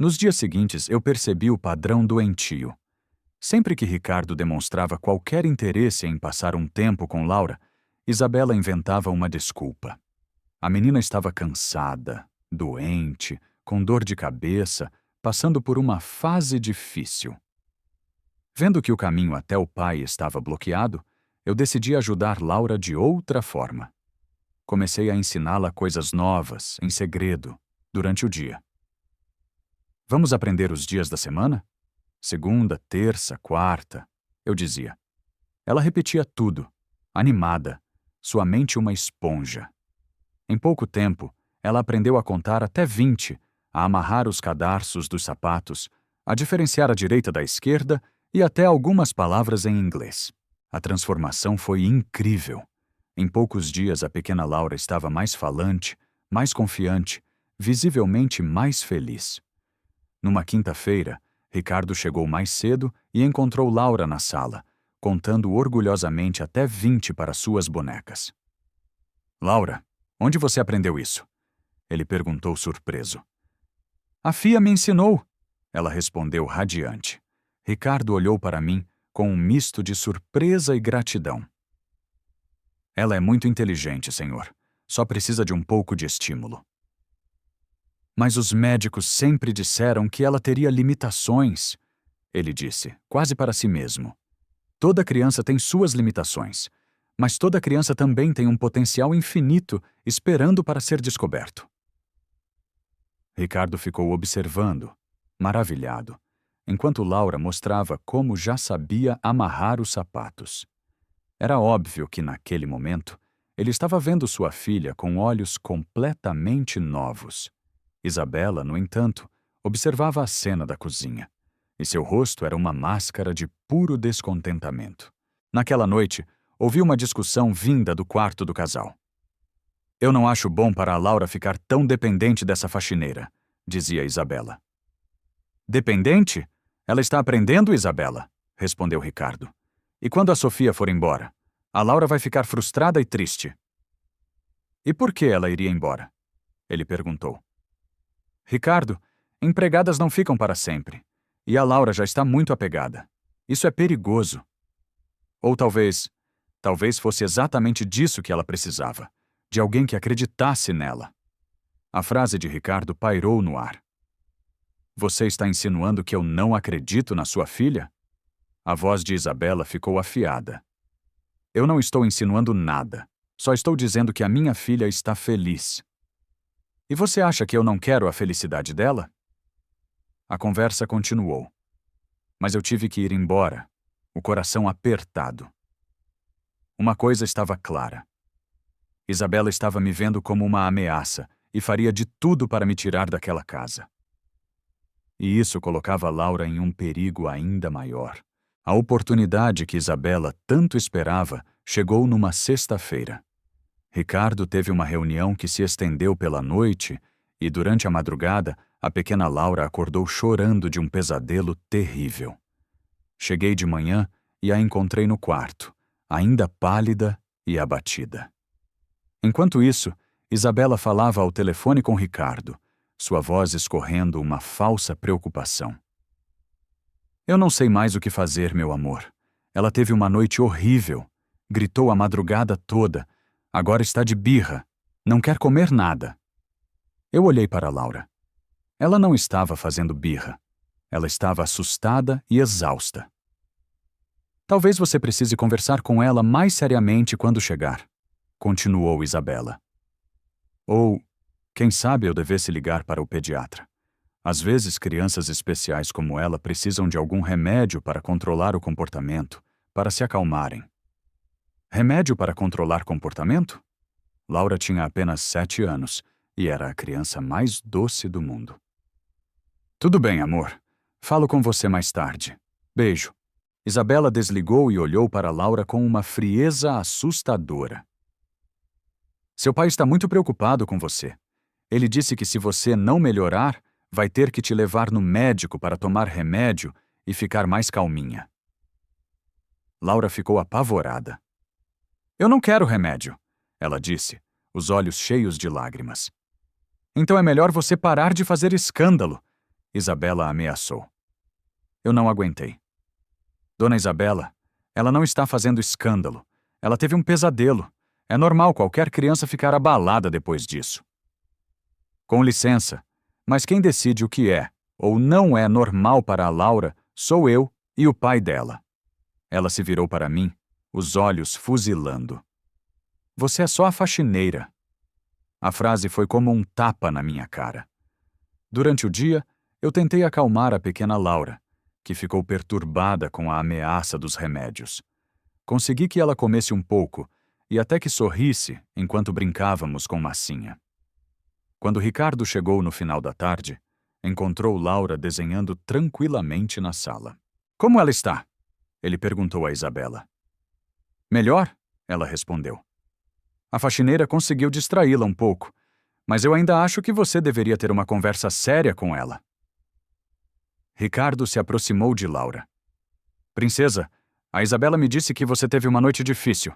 Nos dias seguintes, eu percebi o padrão doentio. Sempre que Ricardo demonstrava qualquer interesse em passar um tempo com Laura, Isabela inventava uma desculpa. A menina estava cansada, doente, com dor de cabeça, passando por uma fase difícil. Vendo que o caminho até o pai estava bloqueado, eu decidi ajudar Laura de outra forma. Comecei a ensiná-la coisas novas, em segredo, durante o dia. Vamos aprender os dias da semana? Segunda, terça, quarta, eu dizia. Ela repetia tudo, animada, sua mente uma esponja. Em pouco tempo, ela aprendeu a contar até 20, a amarrar os cadarços dos sapatos, a diferenciar a direita da esquerda e até algumas palavras em inglês. A transformação foi incrível. Em poucos dias, a pequena Laura estava mais falante, mais confiante, visivelmente mais feliz. Numa quinta-feira, Ricardo chegou mais cedo e encontrou Laura na sala, contando orgulhosamente até 20 para suas bonecas. Laura, onde você aprendeu isso? Ele perguntou surpreso. A Fia me ensinou, ela respondeu radiante. Ricardo olhou para mim com um misto de surpresa e gratidão. Ela é muito inteligente, senhor. Só precisa de um pouco de estímulo. Mas os médicos sempre disseram que ela teria limitações, ele disse, quase para si mesmo. Toda criança tem suas limitações, mas toda criança também tem um potencial infinito esperando para ser descoberto. Ricardo ficou observando, maravilhado, enquanto Laura mostrava como já sabia amarrar os sapatos. Era óbvio que, naquele momento, ele estava vendo sua filha com olhos completamente novos. Isabela, no entanto, observava a cena da cozinha, e seu rosto era uma máscara de puro descontentamento. Naquela noite, ouvi uma discussão vinda do quarto do casal. Eu não acho bom para a Laura ficar tão dependente dessa faxineira, dizia Isabela. Dependente? Ela está aprendendo, Isabela, respondeu Ricardo. E quando a Sofia for embora? A Laura vai ficar frustrada e triste. E por que ela iria embora? Ele perguntou. Ricardo, empregadas não ficam para sempre. E a Laura já está muito apegada. Isso é perigoso. Ou talvez fosse exatamente disso que ela precisava. De alguém que acreditasse nela. A frase de Ricardo pairou no ar. Você está insinuando que eu não acredito na sua filha? A voz de Isabela ficou afiada. Eu não estou insinuando nada. Só estou dizendo que a minha filha está feliz. E você acha que eu não quero a felicidade dela? A conversa continuou. Mas eu tive que ir embora, o coração apertado. Uma coisa estava clara. Isabela estava me vendo como uma ameaça e faria de tudo para me tirar daquela casa. E isso colocava Laura em um perigo ainda maior. A oportunidade que Isabela tanto esperava chegou numa sexta-feira. Ricardo teve uma reunião que se estendeu pela noite e, durante a madrugada, a pequena Laura acordou chorando de um pesadelo terrível. Cheguei de manhã e a encontrei no quarto, ainda pálida e abatida. Enquanto isso, Isabela falava ao telefone com Ricardo, sua voz escorrendo uma falsa preocupação. Eu não sei mais o que fazer, meu amor. Ela teve uma noite horrível. Gritou a madrugada toda. Agora está de birra. Não quer comer nada. Eu olhei para Laura. Ela não estava fazendo birra. Ela estava assustada e exausta. Talvez você precise conversar com ela mais seriamente quando chegar, continuou Isabela. Ou, quem sabe eu devesse ligar para o pediatra. Às vezes, crianças especiais como ela precisam de algum remédio para controlar o comportamento, para se acalmarem. Remédio para controlar comportamento? Laura tinha apenas 7 anos e era a criança mais doce do mundo. Tudo bem, amor. Falo com você mais tarde. Beijo. Isabela desligou e olhou para Laura com uma frieza assustadora. Seu pai está muito preocupado com você. Ele disse que se você não melhorar, vai ter que te levar no médico para tomar remédio e ficar mais calminha. Laura ficou apavorada. Eu não quero remédio, ela disse, os olhos cheios de lágrimas. Então é melhor você parar de fazer escândalo, Isabela ameaçou. Eu não aguentei. Dona Isabela, ela não está fazendo escândalo. Ela teve um pesadelo. É normal qualquer criança ficar abalada depois disso. Com licença, mas quem decide o que é ou não é normal para a Laura sou eu e o pai dela. Ela se virou para mim, os olhos fuzilando. Você é só a faxineira. A frase foi como um tapa na minha cara. Durante o dia, eu tentei acalmar a pequena Laura, que ficou perturbada com a ameaça dos remédios. Consegui que ela comesse um pouco e até que sorrisse enquanto brincávamos com massinha. Quando Ricardo chegou no final da tarde, encontrou Laura desenhando tranquilamente na sala. Como ela está? Ele perguntou a Isabela. Melhor, ela respondeu. A faxineira conseguiu distraí-la um pouco, mas eu ainda acho que você deveria ter uma conversa séria com ela. Ricardo se aproximou de Laura. Princesa, a Isabela me disse que você teve uma noite difícil.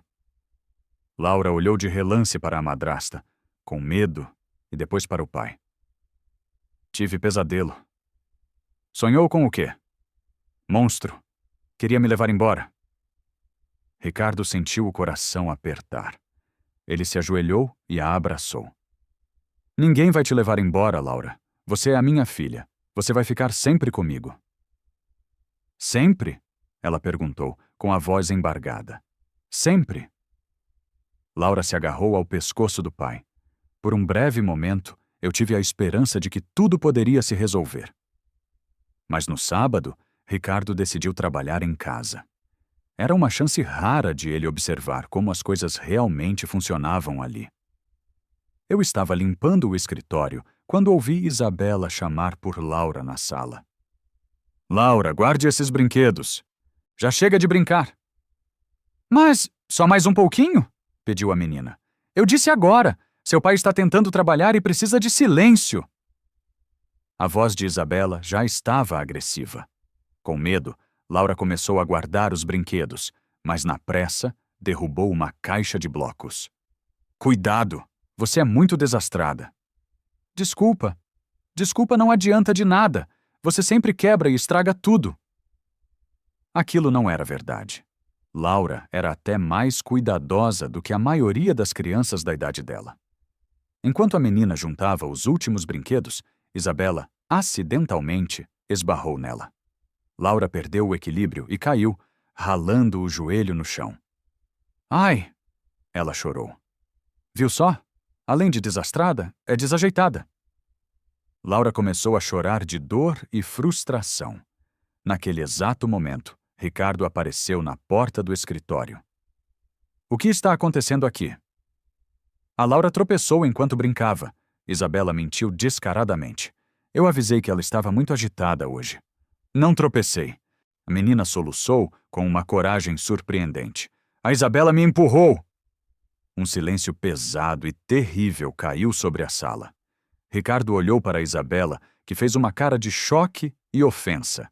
Laura olhou de relance para a madrasta, com medo, e depois para o pai. Tive pesadelo. Sonhou com o quê? Monstro. Queria me levar embora. Ricardo sentiu o coração apertar. Ele se ajoelhou e a abraçou. Ninguém vai te levar embora, Laura. Você é a minha filha. Você vai ficar sempre comigo. Sempre? Ela perguntou, com a voz embargada. Sempre? Laura se agarrou ao pescoço do pai. Por um breve momento, eu tive a esperança de que tudo poderia se resolver. Mas no sábado, Ricardo decidiu trabalhar em casa. Era uma chance rara de ele observar como as coisas realmente funcionavam ali. Eu estava limpando o escritório quando ouvi Isabela chamar por Laura na sala. Laura, guarde esses brinquedos. Já chega de brincar. Mas, só mais um pouquinho? Pediu a menina. Eu disse agora. Seu pai está tentando trabalhar e precisa de silêncio. A voz de Isabela já estava agressiva. Com medo, Laura começou a guardar os brinquedos, mas na pressa, derrubou uma caixa de blocos. Cuidado! Você é muito desastrada. Desculpa. Desculpa não adianta de nada. Você sempre quebra e estraga tudo. Aquilo não era verdade. Laura era até mais cuidadosa do que a maioria das crianças da idade dela. Enquanto a menina juntava os últimos brinquedos, Isabela, acidentalmente, esbarrou nela. Laura perdeu o equilíbrio e caiu, ralando o joelho no chão. Ai! Ela chorou. Viu só? Além de desastrada, é desajeitada. Laura começou a chorar de dor e frustração. Naquele exato momento, Ricardo apareceu na porta do escritório. O que está acontecendo aqui? A Laura tropeçou enquanto brincava. Isabela mentiu descaradamente. Eu avisei que ela estava muito agitada hoje. Não tropecei. A menina soluçou com uma coragem surpreendente. A Isabela me empurrou! Um silêncio pesado e terrível caiu sobre a sala. Ricardo olhou para a Isabela, que fez uma cara de choque e ofensa.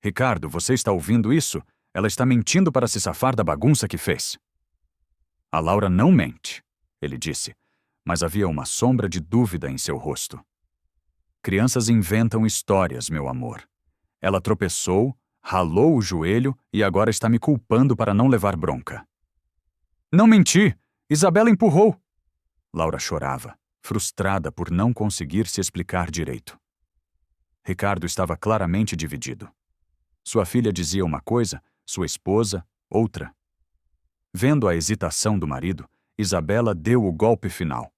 Ricardo, você está ouvindo isso? Ela está mentindo para se safar da bagunça que fez. A Laura não mente, ele disse, mas havia uma sombra de dúvida em seu rosto. Crianças inventam histórias, meu amor. Ela tropeçou, ralou o joelho e agora está me culpando para não levar bronca. Não menti! Isabela empurrou! Laura chorava, frustrada por não conseguir se explicar direito. Ricardo estava claramente dividido. Sua filha dizia uma coisa, sua esposa, outra. Vendo a hesitação do marido, Isabela deu o golpe final.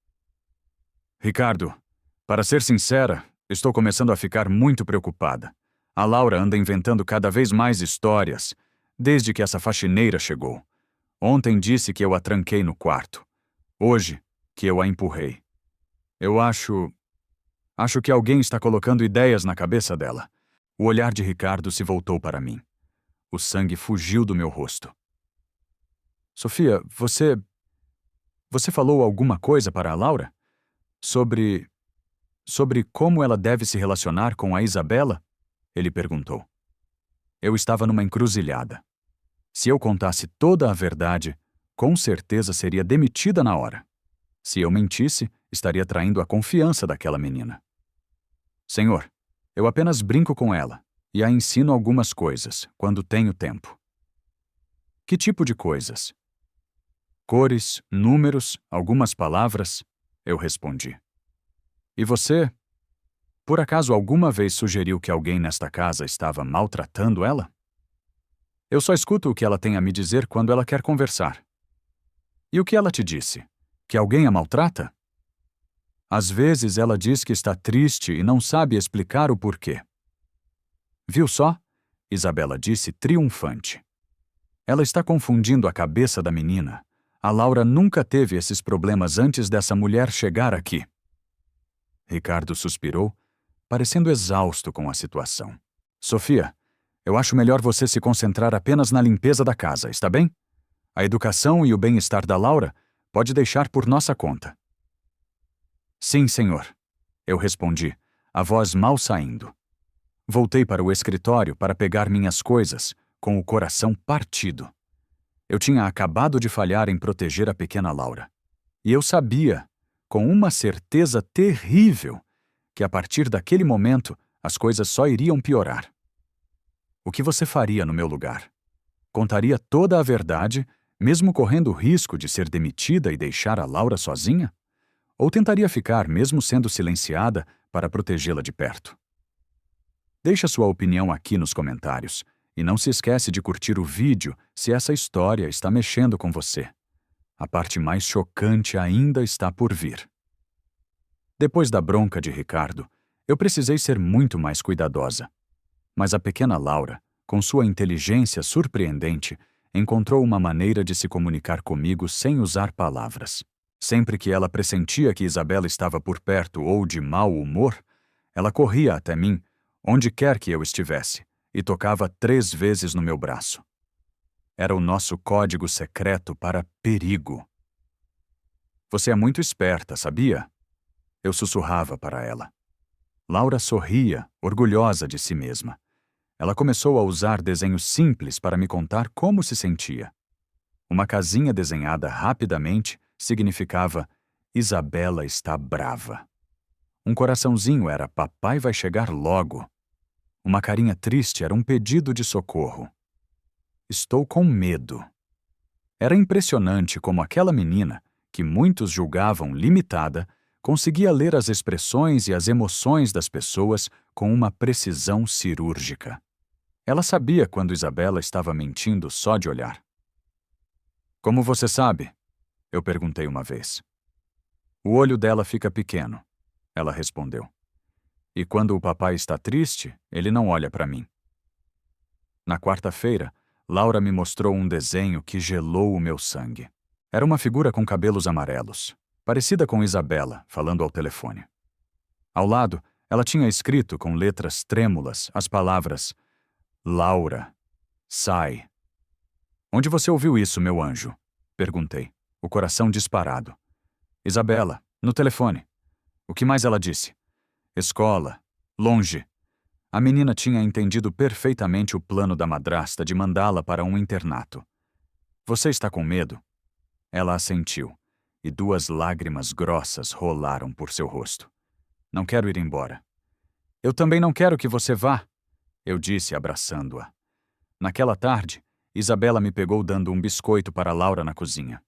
Ricardo, para ser sincera, estou começando a ficar muito preocupada. A Laura anda inventando cada vez mais histórias, desde que essa faxineira chegou. Ontem disse que eu a tranquei no quarto. Hoje, que eu a empurrei. Eu acho que alguém está colocando ideias na cabeça dela. O olhar de Ricardo se voltou para mim. O sangue fugiu do meu rosto. Sofia, você falou alguma coisa para a Laura? Sobre como ela deve se relacionar com a Isabela? Ele perguntou. Eu estava numa encruzilhada. Se eu contasse toda a verdade, com certeza seria demitida na hora. Se eu mentisse, estaria traindo a confiança daquela menina. Senhor, eu apenas brinco com ela e a ensino algumas coisas, quando tenho tempo. Que tipo de coisas? Cores, números, algumas palavras, eu respondi. E você? Por acaso alguma vez sugeriu que alguém nesta casa estava maltratando ela? Eu só escuto o que ela tem a me dizer quando ela quer conversar. E o que ela te disse? Que alguém a maltrata? Às vezes ela diz que está triste e não sabe explicar o porquê. Viu só? Isabela disse triunfante. Ela está confundindo a cabeça da menina. A Laura nunca teve esses problemas antes dessa mulher chegar aqui. Ricardo suspirou, parecendo exausto com a situação. Sofia, eu acho melhor você se concentrar apenas na limpeza da casa, está bem? A educação e o bem-estar da Laura pode deixar por nossa conta. Sim, senhor, eu respondi, a voz mal saindo. Voltei para o escritório para pegar minhas coisas, com o coração partido. Eu tinha acabado de falhar em proteger a pequena Laura. E eu sabia, com uma certeza terrível, que a partir daquele momento as coisas só iriam piorar. O que você faria no meu lugar? Contaria toda a verdade, mesmo correndo o risco de ser demitida e deixar a Laura sozinha? Ou tentaria ficar, mesmo sendo silenciada, para protegê-la de perto? Deixe a sua opinião aqui nos comentários E não se esquece de curtir o vídeo se essa história está mexendo com você. A parte mais chocante ainda está por vir. Depois da bronca de Ricardo, eu precisei ser muito mais cuidadosa. Mas a pequena Laura, com sua inteligência surpreendente, encontrou uma maneira de se comunicar comigo sem usar palavras. Sempre que ela pressentia que Isabela estava por perto ou de mau humor, ela corria até mim, onde quer que eu estivesse, e tocava 3 vezes no meu braço. Era o nosso código secreto para perigo. Você é muito esperta, sabia? Eu sussurrava para ela. Laura sorria, orgulhosa de si mesma. Ela começou a usar desenhos simples para me contar como se sentia. Uma casinha desenhada rapidamente significava Isabela está brava. Um coraçãozinho era papai vai chegar logo. Uma carinha triste era um pedido de socorro. Estou com medo. Era impressionante como aquela menina, que muitos julgavam limitada, conseguia ler as expressões e as emoções das pessoas com uma precisão cirúrgica. Ela sabia quando Isabela estava mentindo só de olhar. Como você sabe? Eu perguntei uma vez. O olho dela fica pequeno, ela respondeu. E quando o papai está triste, ele não olha para mim. Na quarta-feira, Laura me mostrou um desenho que gelou o meu sangue. Era uma figura com cabelos amarelos, parecida com Isabela, falando ao telefone. Ao lado, ela tinha escrito com letras trêmulas as palavras Laura, sai. Onde você ouviu isso, meu anjo? Perguntei, o coração disparado. Isabela, no telefone. O que mais ela disse? Escola, longe. A menina tinha entendido perfeitamente o plano da madrasta de mandá-la para um internato. Você está com medo? Ela assentiu, e 2 lágrimas grossas rolaram por seu rosto. Não quero ir embora. Eu também não quero que você vá, eu disse abraçando-a. Naquela tarde, Isabela me pegou dando um biscoito para Laura na cozinha.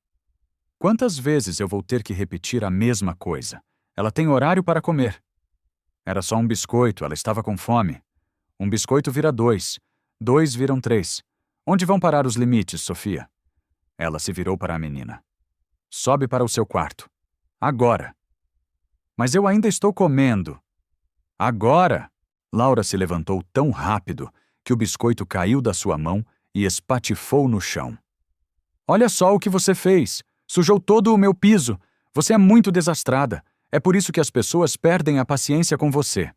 Quantas vezes eu vou ter que repetir a mesma coisa? Ela tem horário para comer. Era só um biscoito, ela estava com fome. Um biscoito vira 2. 2 viram 3. Onde vão parar os limites, Sofia? Ela se virou para a menina. Sobe para o seu quarto. Agora. Mas eu ainda estou comendo. Agora! Laura se levantou tão rápido que o biscoito caiu da sua mão e espatifou no chão. Olha só o que você fez! Sujou todo o meu piso! Você é muito desastrada! É por isso que as pessoas perdem a paciência com você.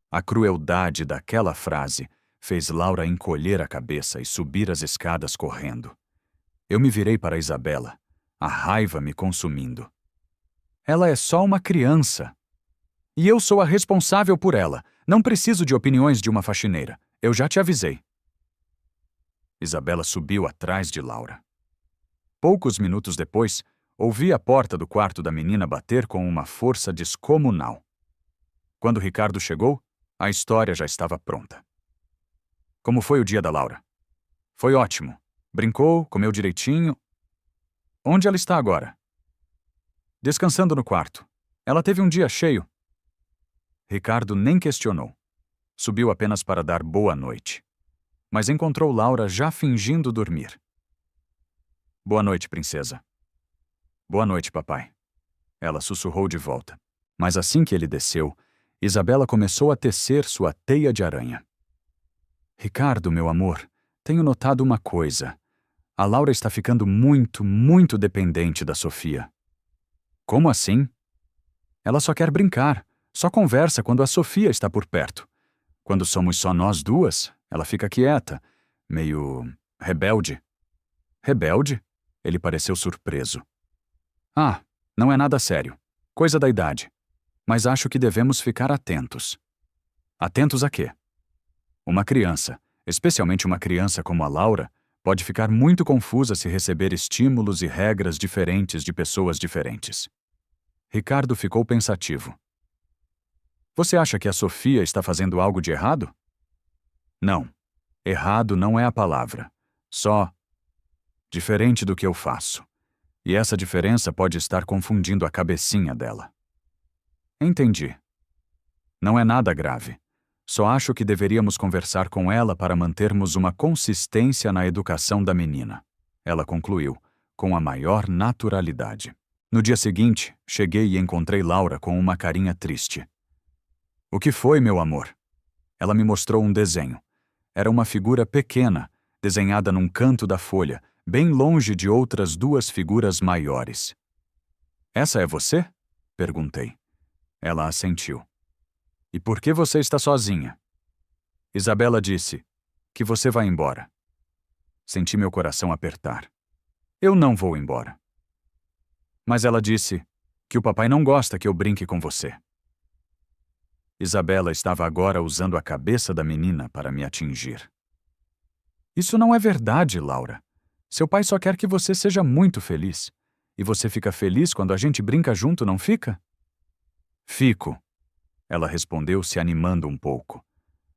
A crueldade daquela frase fez Laura encolher a cabeça e subir as escadas correndo. Eu me virei para Isabela, a raiva me consumindo. Ela é só uma criança. E eu sou a responsável por ela. Não preciso de opiniões de uma faxineira. Eu já te avisei. Isabela subiu atrás de Laura. Poucos minutos depois, ouvi a porta do quarto da menina bater com uma força descomunal. Quando Ricardo chegou, a história já estava pronta. Como foi o dia da Laura? Foi ótimo. Brincou, comeu direitinho. Onde ela está agora? Descansando no quarto. Ela teve um dia cheio. Ricardo nem questionou. Subiu apenas para dar boa noite. Mas encontrou Laura já fingindo dormir. Boa noite, princesa. Boa noite, papai. Ela sussurrou de volta. Mas assim que ele desceu, Isabela começou a tecer sua teia de aranha. Ricardo, meu amor, tenho notado uma coisa. A Laura está ficando muito, muito dependente da Sofia. Como assim? Ela só quer brincar, só conversa quando a Sofia está por perto. Quando somos só nós duas, ela fica quieta, meio rebelde. Rebelde? Ele pareceu surpreso. Ah, não é nada sério. Coisa da idade. Mas acho que devemos ficar atentos. Atentos a quê? Uma criança, especialmente uma criança como a Laura, pode ficar muito confusa se receber estímulos e regras diferentes de pessoas diferentes. Ricardo ficou pensativo. Você acha que a Sofia está fazendo algo de errado? Não. Errado não é a palavra. Só diferente do que eu faço. E essa diferença pode estar confundindo a cabecinha dela. Entendi. Não é nada grave. Só acho que deveríamos conversar com ela para mantermos uma consistência na educação da menina. Ela concluiu, com a maior naturalidade. No dia seguinte, cheguei e encontrei Laura com uma carinha triste. O que foi, meu amor? Ela me mostrou um desenho. Era uma figura pequena, desenhada num canto da folha, bem longe de outras duas figuras maiores. Essa é você? Perguntei. Ela assentiu. E por que você está sozinha? Isabela disse que você vai embora. Senti meu coração apertar. Eu não vou embora. Mas ela disse que o papai não gosta que eu brinque com você. Isabela estava agora usando a cabeça da menina para me atingir. Isso não é verdade, Laura. Seu pai só quer que você seja muito feliz. E você fica feliz quando a gente brinca junto, não fica? Fico. Ela respondeu, se animando um pouco.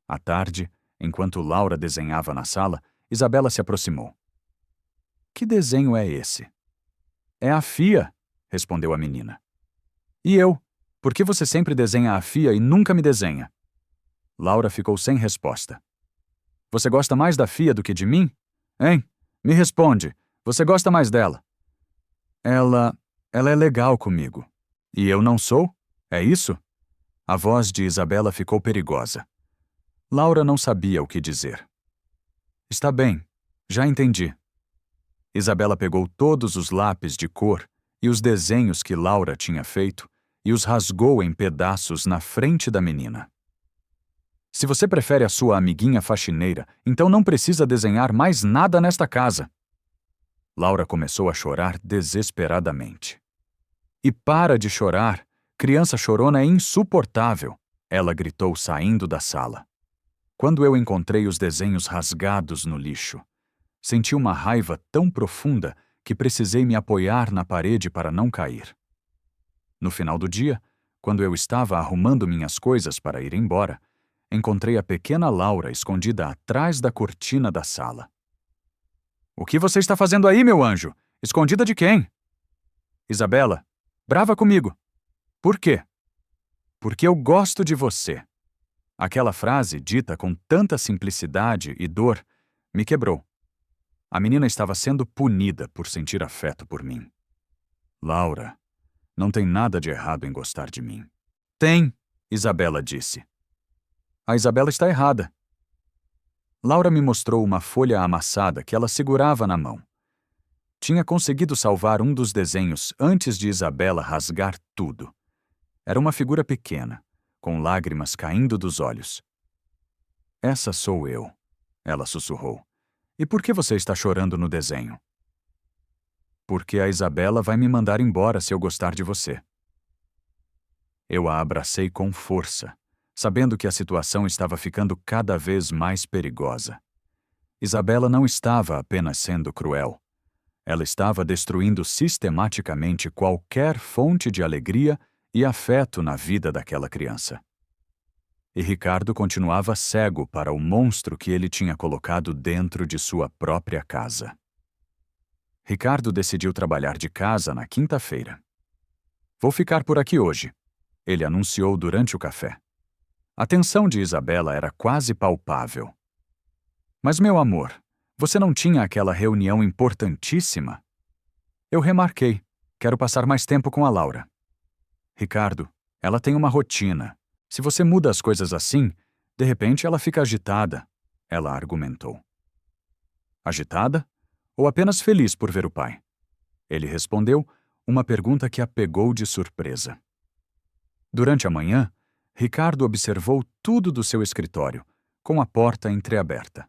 À tarde, enquanto Laura desenhava na sala, Isabela se aproximou. Que desenho é esse? É a Fia, respondeu a menina. E eu? Por que você sempre desenha a Fia e nunca me desenha? Laura ficou sem resposta. Você gosta mais da Fia do que de mim? Hein? Me responde. Você gosta mais dela? Ela é legal comigo. E eu não sou? É isso? A voz de Isabela ficou perigosa. Laura não sabia o que dizer. Está bem, já entendi. Isabela pegou todos os lápis de cor e os desenhos que Laura tinha feito e os rasgou em pedaços na frente da menina. Se você prefere a sua amiguinha faxineira, então não precisa desenhar mais nada nesta casa. Laura começou a chorar desesperadamente. E para de chorar! Criança chorona é insuportável, ela gritou saindo da sala. Quando eu encontrei os desenhos rasgados no lixo, senti uma raiva tão profunda que precisei me apoiar na parede para não cair. No final do dia, quando eu estava arrumando minhas coisas para ir embora, encontrei a pequena Laura escondida atrás da cortina da sala. O que você está fazendo aí, meu anjo? Escondida de quem? Isabela, brava comigo. Por quê? Porque eu gosto de você. Aquela frase, dita com tanta simplicidade e dor, me quebrou. A menina estava sendo punida por sentir afeto por mim. Laura, não tem nada de errado em gostar de mim. Tem, Isabela disse. A Isabela está errada. Laura me mostrou uma folha amassada que ela segurava na mão. Tinha conseguido salvar um dos desenhos antes de Isabela rasgar tudo. Era uma figura pequena, com lágrimas caindo dos olhos. Essa sou eu, ela sussurrou. E por que você está chorando no desenho? Porque a Isabela vai me mandar embora se eu gostar de você. Eu a abracei com força, sabendo que a situação estava ficando cada vez mais perigosa. Isabela não estava apenas sendo cruel. Ela estava destruindo sistematicamente qualquer fonte de alegria e afeto na vida daquela criança. E Ricardo continuava cego para o monstro que ele tinha colocado dentro de sua própria casa. Ricardo decidiu trabalhar de casa na quinta-feira. Vou ficar por aqui hoje, ele anunciou durante o café. A tensão de Isabela era quase palpável. Mas, meu amor, você não tinha aquela reunião importantíssima? Eu remarquei. Quero passar mais tempo com a Laura. Ricardo, ela tem uma rotina. Se você muda as coisas assim, de repente ela fica agitada, ela argumentou. Agitada? Ou apenas feliz por ver o pai? Ele respondeu, uma pergunta que a pegou de surpresa. Durante a manhã, Ricardo observou tudo do seu escritório, com a porta entreaberta.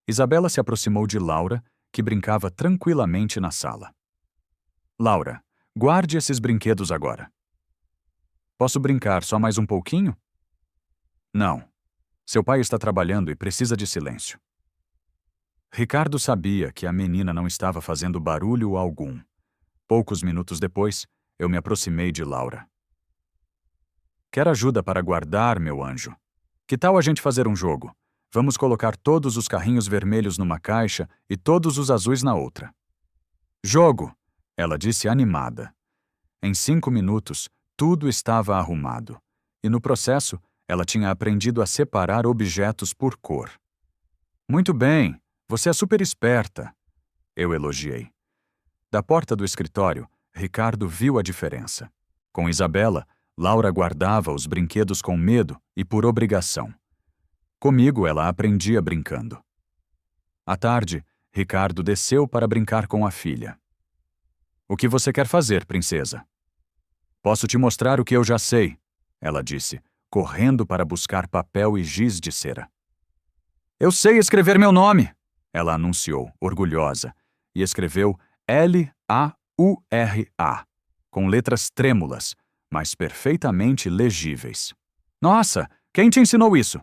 Isabela se aproximou de Laura, que brincava tranquilamente na sala. Laura, guarde esses brinquedos agora. Posso brincar só mais um pouquinho? Não. Seu pai está trabalhando e precisa de silêncio. Ricardo sabia que a menina não estava fazendo barulho algum. Poucos minutos depois, eu me aproximei de Laura. Quer ajuda para guardar, meu anjo? Que tal a gente fazer um jogo? Vamos colocar todos os carrinhos vermelhos numa caixa e todos os azuis na outra. Jogo! Ela disse animada. Em 5 minutos, tudo estava arrumado. E no processo, Ela tinha aprendido a separar objetos por cor. Muito bem, você é super esperta, eu elogiei. Da porta do escritório, Ricardo viu a diferença. Com Isabela, Laura guardava os brinquedos com medo e por obrigação. Comigo, ela aprendia brincando. À tarde, Ricardo desceu para brincar com a filha. O que você quer fazer, princesa? Posso te mostrar o que eu já sei, ela disse, correndo para buscar papel e giz de cera. Eu sei escrever meu nome, ela anunciou, orgulhosa, e escreveu Laura, com letras trêmulas, mas perfeitamente legíveis. Nossa, quem te ensinou isso?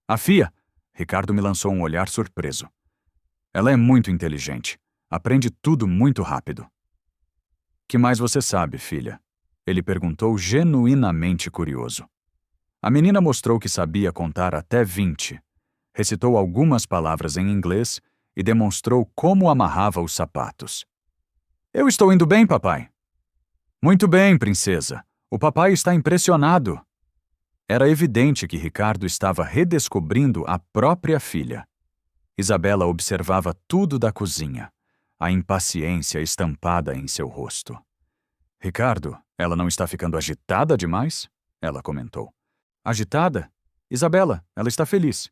A Fia, Ricardo me lançou um olhar surpreso. Ela é muito inteligente, aprende tudo muito rápido. Que mais você sabe, filha? Ele perguntou genuinamente curioso. A menina mostrou que sabia contar até 20. Recitou algumas palavras em inglês e demonstrou como amarrava os sapatos. Eu estou indo bem, papai. Muito bem, princesa. O papai está impressionado. Era evidente que Ricardo estava redescobrindo a própria filha. Isabela observava tudo da cozinha, a impaciência estampada em seu rosto. Ricardo, ela não está ficando agitada demais? Ela comentou. Agitada? Isabela, ela está feliz.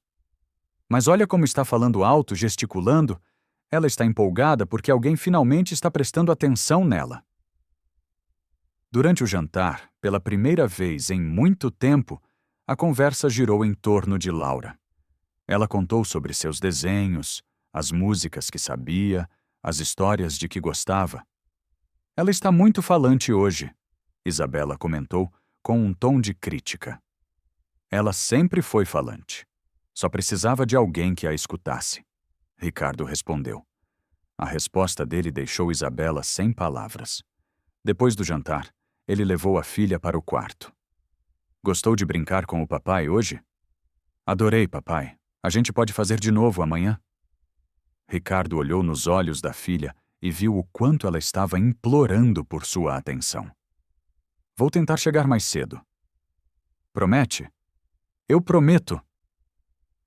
Mas olha como está falando alto, gesticulando. Ela está empolgada porque alguém finalmente está prestando atenção nela. Durante o jantar, pela primeira vez em muito tempo, a conversa girou em torno de Laura. Ela contou sobre seus desenhos, as músicas que sabia, as histórias de que gostava. Ela está muito falante hoje, Isabela comentou com um tom de crítica. Ela sempre foi falante. Só precisava de alguém que a escutasse. Ricardo respondeu. A resposta dele deixou Isabela sem palavras. Depois do jantar, ele levou a filha para o quarto. Gostou de brincar com o papai hoje? Adorei, papai. A gente pode fazer de novo amanhã? Ricardo olhou nos olhos da filha e viu o quanto ela estava implorando por sua atenção. Vou tentar chegar mais cedo. Promete? Eu prometo.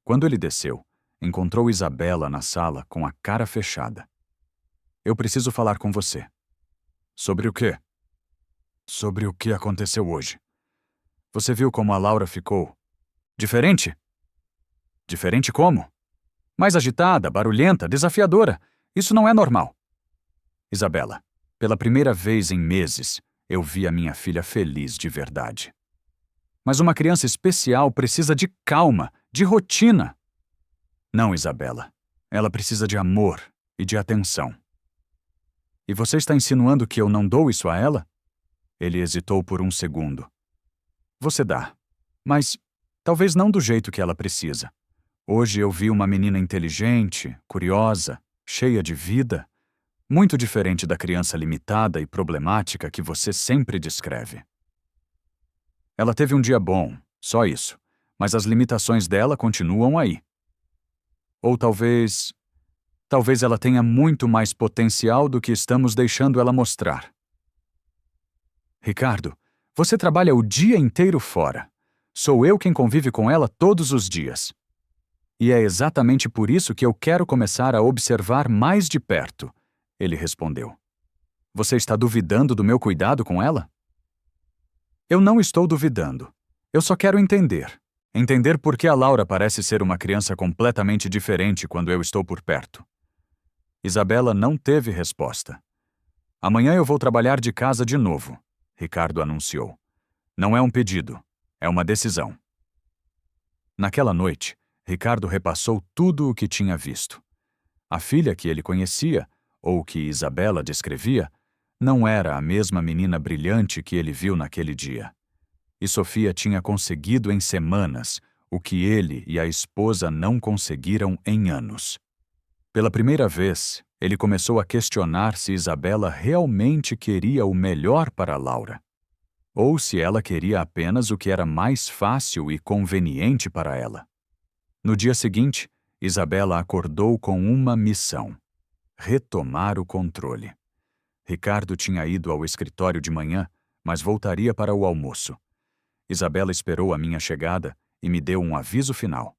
Quando ele desceu, encontrou Isabela na sala com a cara fechada. Eu preciso falar com você. Sobre o quê? Sobre o que aconteceu hoje. Você viu como a Laura ficou? Diferente? Diferente como? Mais agitada, barulhenta, desafiadora. Isso não é normal. Isabela, pela primeira vez em meses, eu vi a minha filha feliz de verdade. Mas uma criança especial precisa de calma, de rotina. Não, Isabela. Ela precisa de amor e de atenção. E você está insinuando que eu não dou isso a ela? Ele hesitou por um segundo. Você dá, mas talvez não do jeito que ela precisa. Hoje eu vi uma menina inteligente, curiosa, cheia de vida, muito diferente da criança limitada e problemática que você sempre descreve. Ela teve um dia bom, só isso, mas as limitações dela continuam aí. Ou talvez ela tenha muito mais potencial do que estamos deixando ela mostrar. Ricardo, você trabalha o dia inteiro fora. Sou eu quem convive com ela todos os dias. E é exatamente por isso que eu quero começar a observar mais de perto, ele respondeu. Você está duvidando do meu cuidado com ela? Eu não estou duvidando. Eu só quero entender. Entender por que a Laura parece ser uma criança completamente diferente quando eu estou por perto. Isabela não teve resposta. Amanhã eu vou trabalhar de casa de novo, Ricardo anunciou. Não é um pedido, é uma decisão. Naquela noite, Ricardo repassou tudo o que tinha visto. A filha que ele conhecia, ou que Isabela descrevia, não era a mesma menina brilhante que ele viu naquele dia. E Sofia tinha conseguido em semanas o que ele e a esposa não conseguiram em anos. Pela primeira vez, ele começou a questionar se Isabela realmente queria o melhor para Laura, ou se ela queria apenas o que era mais fácil e conveniente para ela. No dia seguinte, Isabela acordou com uma missão: retomar o controle. Ricardo tinha ido ao escritório de manhã, mas voltaria para o almoço. Isabela esperou a minha chegada e me deu um aviso final.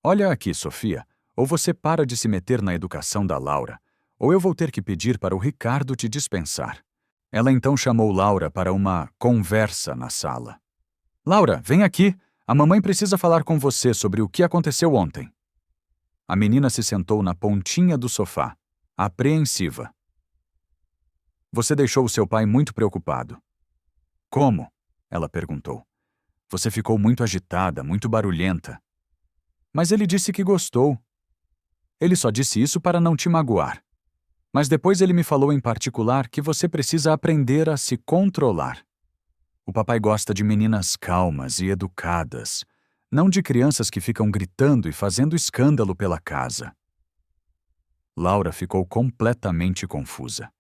Olha aqui, Sofia, ou você para de se meter na educação da Laura, ou eu vou ter que pedir para o Ricardo te dispensar. Ela então chamou Laura para uma conversa na sala. Laura, vem aqui. A mamãe precisa falar com você sobre o que aconteceu ontem. A menina se sentou na pontinha do sofá, apreensiva. Você deixou o seu pai muito preocupado. Como? Ela perguntou. Você ficou muito agitada, muito barulhenta. Mas ele disse que gostou. Ele só disse isso para não te magoar. Mas depois ele me falou em particular que você precisa aprender a se controlar. O papai gosta de meninas calmas e educadas, não de crianças que ficam gritando e fazendo escândalo pela casa. Laura ficou completamente confusa.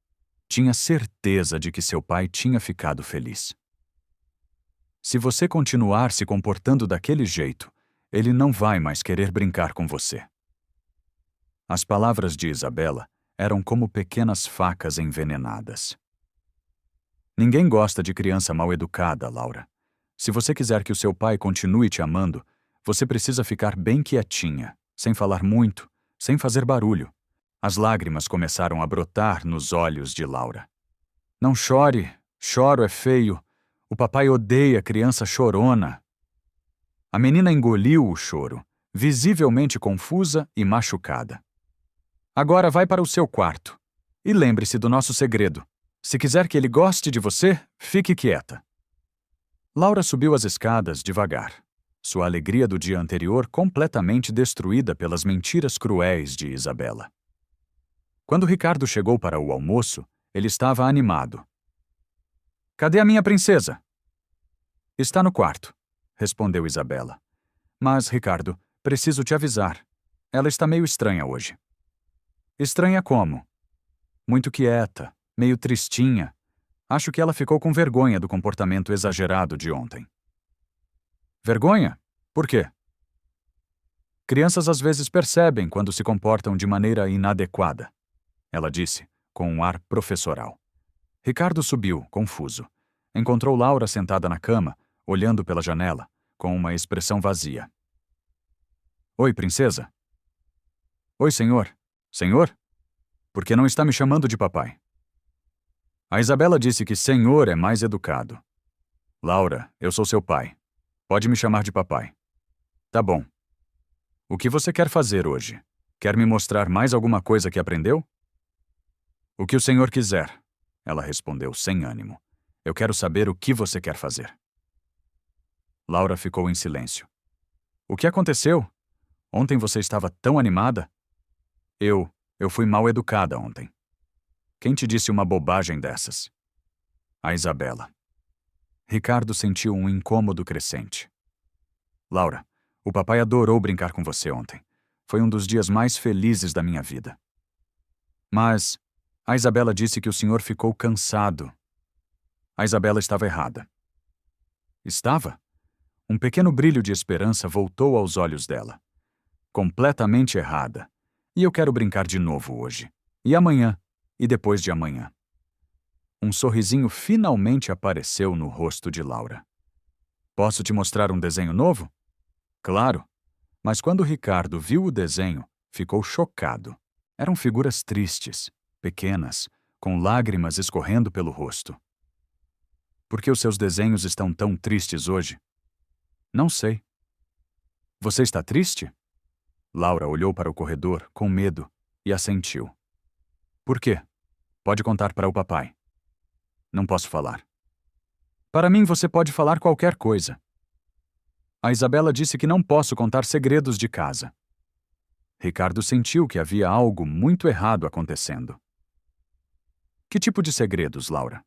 Tinha certeza de que seu pai tinha ficado feliz. Se você continuar se comportando daquele jeito, ele não vai mais querer brincar com você. As palavras de Isabela eram como pequenas facas envenenadas. Ninguém gosta de criança mal educada, Laura. Se você quiser que o seu pai continue te amando, você precisa ficar bem quietinha, sem falar muito, sem fazer barulho. As lágrimas começaram a brotar nos olhos de Laura. Não chore, choro é feio. O papai odeia criança chorona. A menina engoliu o choro, visivelmente confusa e machucada. Agora vai para o seu quarto. E lembre-se do nosso segredo. Se quiser que ele goste de você, fique quieta. Laura subiu as escadas devagar, sua alegria do dia anterior completamente destruída pelas mentiras cruéis de Isabela. Quando Ricardo chegou para o almoço, ele estava animado. Cadê a minha princesa? Está no quarto, respondeu Isabela. Mas, Ricardo, preciso te avisar. Ela está meio estranha hoje. Estranha como? Muito quieta, meio tristinha. Acho que ela ficou com vergonha do comportamento exagerado de ontem. Vergonha? Por quê? Crianças às vezes percebem quando se comportam de maneira inadequada, ela disse, com um ar professoral. Ricardo subiu, confuso. Encontrou Laura sentada na cama, olhando pela janela, com uma expressão vazia. Oi, princesa? Oi, senhor. Senhor? Por que não está me chamando de papai? A Isabela disse que senhor é mais educado. Laura, eu sou seu pai. Pode me chamar de papai. Tá bom. O que você quer fazer hoje? Quer me mostrar mais alguma coisa que aprendeu? O que o senhor quiser, ela respondeu sem ânimo. Eu quero saber o que você quer fazer. Laura ficou em silêncio. O que aconteceu? Ontem você estava tão animada? Eu fui mal educada ontem. Quem te disse uma bobagem dessas? A Isabela. Ricardo sentiu um incômodo crescente. Laura, o papai adorou brincar com você ontem. Foi um dos dias mais felizes da minha vida. Mas a Isabela disse que o senhor ficou cansado. A Isabela estava errada. Estava? Um pequeno brilho de esperança voltou aos olhos dela. Completamente errada. E eu quero brincar de novo hoje. E amanhã. E depois de amanhã. Um sorrisinho finalmente apareceu no rosto de Laura. Posso te mostrar um desenho novo? Claro. Mas quando Ricardo viu o desenho, ficou chocado. Eram figuras tristes, pequenas, com lágrimas escorrendo pelo rosto. Por que os seus desenhos estão tão tristes hoje? Não sei. Você está triste? Laura olhou para o corredor com medo e assentiu. Por quê? Pode contar para o papai. Não posso falar. Para mim você pode falar qualquer coisa. A Isabela disse que não posso contar segredos de casa. Ricardo sentiu que havia algo muito errado acontecendo. Que tipo de segredos, Laura?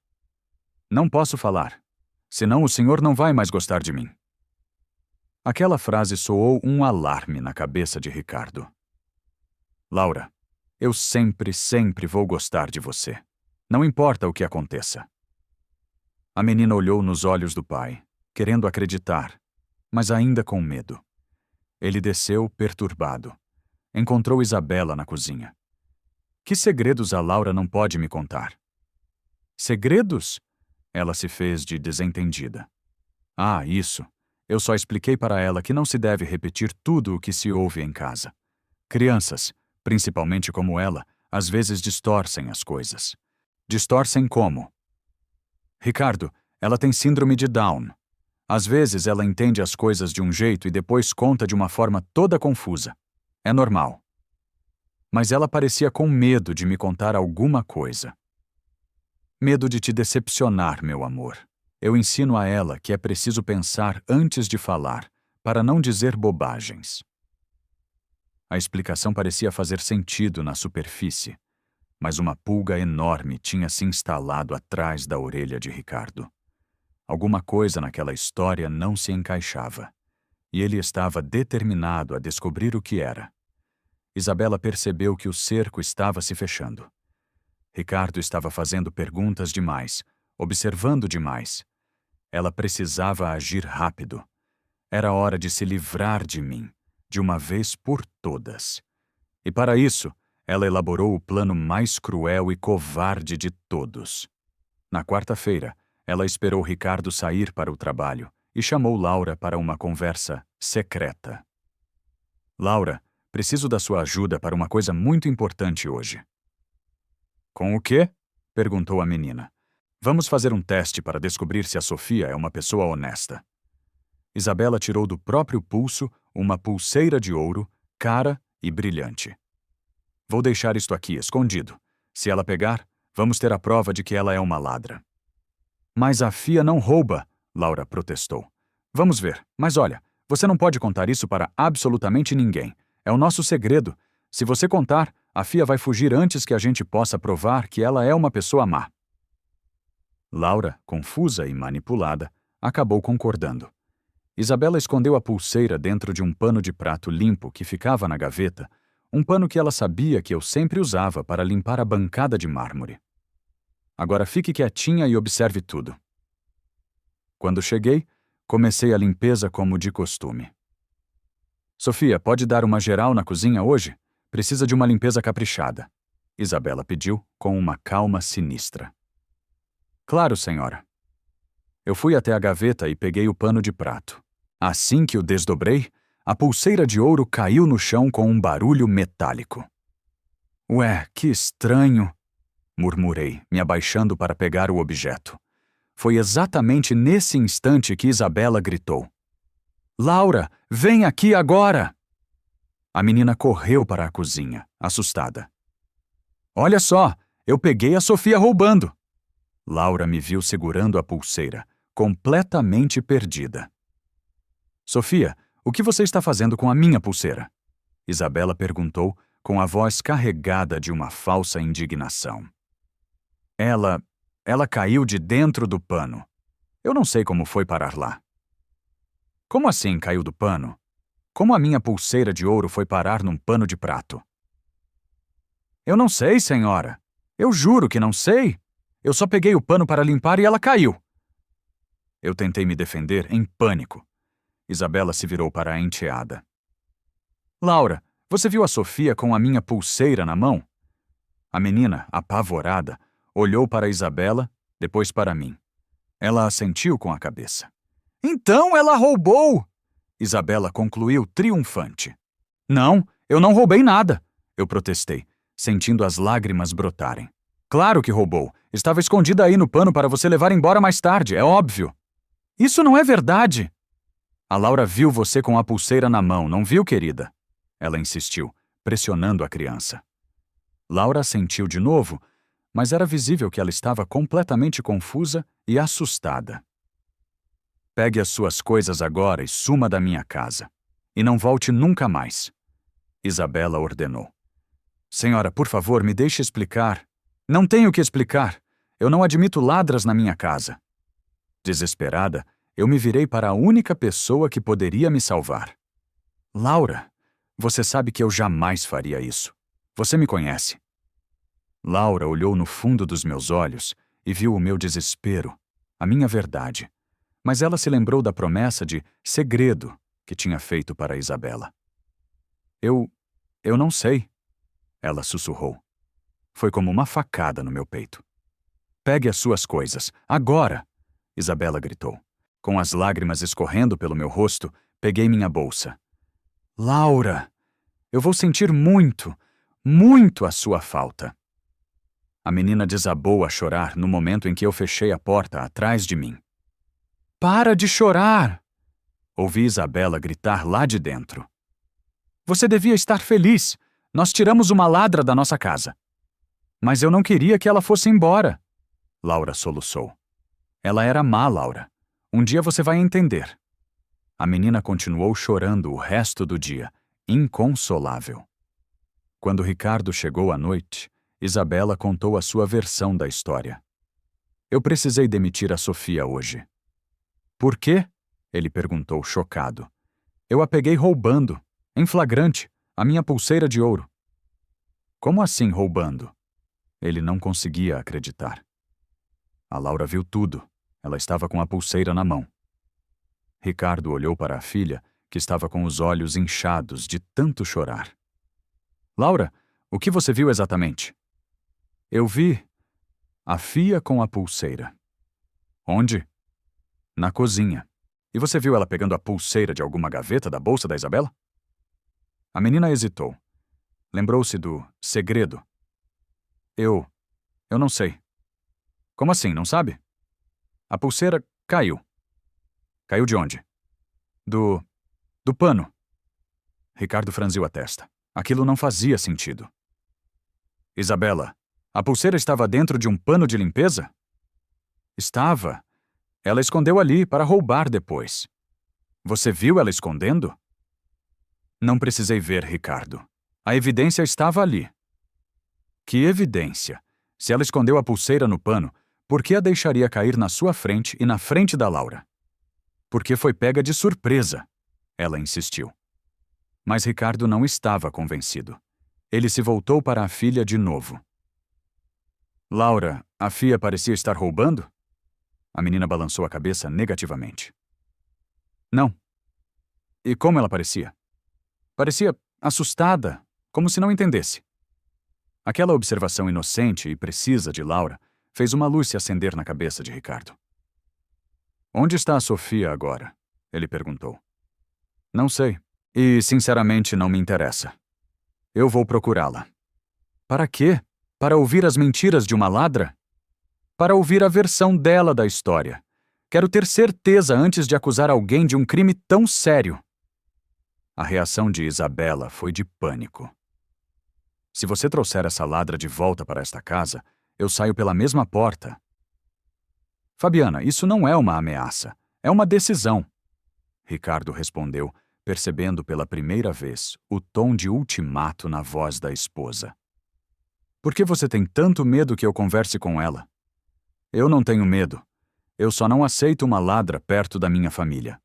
Não posso falar. Senão o senhor não vai mais gostar de mim. Aquela frase soou um alarme na cabeça de Ricardo. Laura, eu sempre, sempre vou gostar de você. Não importa o que aconteça. A menina olhou nos olhos do pai, querendo acreditar, mas ainda com medo. Ele desceu perturbado. Encontrou Isabela na cozinha. Que segredos a Laura não pode me contar? Segredos? Ela se fez de desentendida. Ah, isso. Eu só expliquei para ela que não se deve repetir tudo o que se ouve em casa. Crianças, principalmente como ela, às vezes distorcem as coisas. Distorcem como? Ricardo, ela tem síndrome de Down. Às vezes ela entende as coisas de um jeito e depois conta de uma forma toda confusa. É normal. Mas ela parecia com medo de me contar alguma coisa. Medo de te decepcionar, meu amor. Eu ensino a ela que é preciso pensar antes de falar, para não dizer bobagens. A explicação parecia fazer sentido na superfície, mas uma pulga enorme tinha se instalado atrás da orelha de Ricardo. Alguma coisa naquela história não se encaixava, e ele estava determinado a descobrir o que era. Isabela percebeu que o cerco estava se fechando. Ricardo estava fazendo perguntas demais, observando demais. Ela precisava agir rápido. Era hora de se livrar de mim, de uma vez por todas. E para isso, ela elaborou o plano mais cruel e covarde de todos. Na quarta-feira, ela esperou Ricardo sair para o trabalho e chamou Laura para uma conversa secreta. Laura, preciso da sua ajuda para uma coisa muito importante hoje. Com o quê? Perguntou a menina. Vamos fazer um teste para descobrir se a Sofia é uma pessoa honesta. Isabela tirou do próprio pulso uma pulseira de ouro, cara e brilhante. Vou deixar isto aqui, escondido. Se ela pegar, vamos ter a prova de que ela é uma ladra. Mas a Fia não rouba, Laura protestou. Vamos ver, mas olha, você não pode contar isso para absolutamente ninguém. É o nosso segredo. Se você contar, a Fia vai fugir antes que a gente possa provar que ela é uma pessoa má. Laura, confusa e manipulada, acabou concordando. Isabela escondeu a pulseira dentro de um pano de prato limpo que ficava na gaveta, um pano que ela sabia que eu sempre usava para limpar a bancada de mármore. Agora fique quietinha e observe tudo. Quando cheguei, comecei a limpeza como de costume. Sofia, pode dar uma geral na cozinha hoje? Precisa de uma limpeza caprichada. Isabela pediu, com uma calma sinistra. Claro, senhora. Eu fui até a gaveta e peguei o pano de prato. Assim que o desdobrei, a pulseira de ouro caiu no chão com um barulho metálico. Ué, que estranho, murmurei, me abaixando para pegar o objeto. Foi exatamente nesse instante que Isabela gritou. Laura, vem aqui agora! A menina correu para a cozinha, assustada. Olha só, eu peguei a Sofia roubando! Laura me viu segurando a pulseira, completamente perdida. Sofia, o que você está fazendo com a minha pulseira? Isabela perguntou, com a voz carregada de uma falsa indignação. Ela caiu de dentro do pano. Eu não sei como foi parar lá. Como assim caiu do pano? Como a minha pulseira de ouro foi parar num pano de prato? Eu não sei, senhora. Eu juro que não sei. Eu só peguei o pano para limpar e ela caiu. Eu tentei me defender em pânico. Isabela se virou para a enteada. Laura, você viu a Sofia com a minha pulseira na mão? A menina, apavorada, olhou para Isabela, depois para mim. Ela assentiu com a cabeça. Então ela roubou! Isabela concluiu triunfante. Não, eu não roubei nada, eu protestei, sentindo as lágrimas brotarem. Claro que roubou. Estava escondida aí no pano para você levar embora mais tarde, é óbvio. Isso não é verdade! A Laura viu você com a pulseira na mão, não viu, querida? Ela insistiu, pressionando a criança. Laura assentiu de novo, mas era visível que ela estava completamente confusa e assustada. Pegue as suas coisas agora e suma da minha casa. E não volte nunca mais. Isabela ordenou. Senhora, por favor, me deixe explicar. Não tenho o que explicar. Eu não admito ladras na minha casa. Desesperada, eu me virei para a única pessoa que poderia me salvar. Laura, você sabe que eu jamais faria isso. Você me conhece. Laura olhou no fundo dos meus olhos e viu o meu desespero, a minha verdade. Mas ela se lembrou da promessa de segredo que tinha feito para Isabela. Eu não sei, ela sussurrou. Foi como uma facada no meu peito. Pegue as suas coisas, agora! Isabela gritou. Com as lágrimas escorrendo pelo meu rosto, peguei minha bolsa. Laura, eu vou sentir muito, muito a sua falta. A menina desabou a chorar no momento em que eu fechei a porta atrás de mim. Para de chorar! Ouvi Isabela gritar lá de dentro. Você devia estar feliz. Nós tiramos uma ladra da nossa casa. Mas eu não queria que ela fosse embora. Laura soluçou. Ela era má, Laura. Um dia você vai entender. A menina continuou chorando o resto do dia, inconsolável. Quando Ricardo chegou à noite, Isabela contou a sua versão da história. Eu precisei demitir a Sofia hoje. Por quê? Ele perguntou, chocado. Eu a peguei roubando, em flagrante, a minha pulseira de ouro. Como assim roubando? Ele não conseguia acreditar. A Laura viu tudo. Ela estava com a pulseira na mão. Ricardo olhou para a filha, que estava com os olhos inchados de tanto chorar. Laura, o que você viu exatamente? Eu vi a Fia com a pulseira. Onde? Na cozinha. E você viu ela pegando a pulseira de alguma gaveta da bolsa da Isabela? A menina hesitou. Lembrou-se do segredo. Eu não sei. Como assim, não sabe? A pulseira caiu. Caiu de onde? Do pano. Ricardo franziu a testa. Aquilo não fazia sentido. Isabela, a pulseira estava dentro de um pano de limpeza? Estava. Ela escondeu ali para roubar depois. Você viu ela escondendo? Não precisei ver, Ricardo. A evidência estava ali. Que evidência? Se ela escondeu a pulseira no pano, por que a deixaria cair na sua frente e na frente da Laura? Porque foi pega de surpresa, ela insistiu. Mas Ricardo não estava convencido. Ele se voltou para a filha de novo. Laura, a Fia parecia estar roubando? A menina balançou a cabeça negativamente. Não. E como ela parecia? Parecia assustada, como se não entendesse. Aquela observação inocente e precisa de Laura fez uma luz se acender na cabeça de Ricardo. Onde está a Sofia agora? Ele perguntou. Não sei. E, sinceramente, não me interessa. Eu vou procurá-la. Para quê? Para ouvir as mentiras de uma ladra? Para ouvir a versão dela da história. Quero ter certeza antes de acusar alguém de um crime tão sério. A reação de Isabela foi de pânico. Se você trouxer essa ladra de volta para esta casa, eu saio pela mesma porta. Fabiana, isso não é uma ameaça. É uma decisão. Ricardo respondeu, percebendo pela primeira vez o tom de ultimato na voz da esposa. Por que você tem tanto medo que eu converse com ela? Eu não tenho medo. Eu só não aceito uma ladra perto da minha família.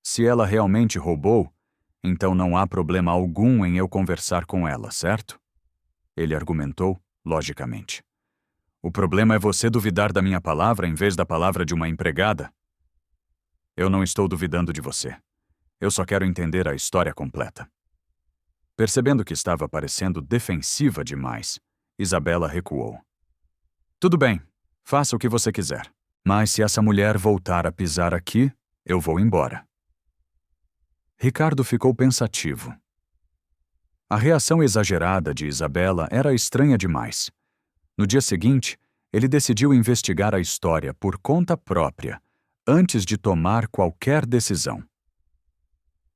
Se ela realmente roubou, então não há problema algum em eu conversar com ela, certo? Ele argumentou, logicamente. O problema é você duvidar da minha palavra em vez da palavra de uma empregada. Eu não estou duvidando de você. Eu só quero entender a história completa. Percebendo que estava parecendo defensiva demais, Isabela recuou. Tudo bem, faça o que você quiser. Mas se essa mulher voltar a pisar aqui, eu vou embora. Ricardo ficou pensativo. A reação exagerada de Isabela era estranha demais. No dia seguinte, ele decidiu investigar a história por conta própria, antes de tomar qualquer decisão.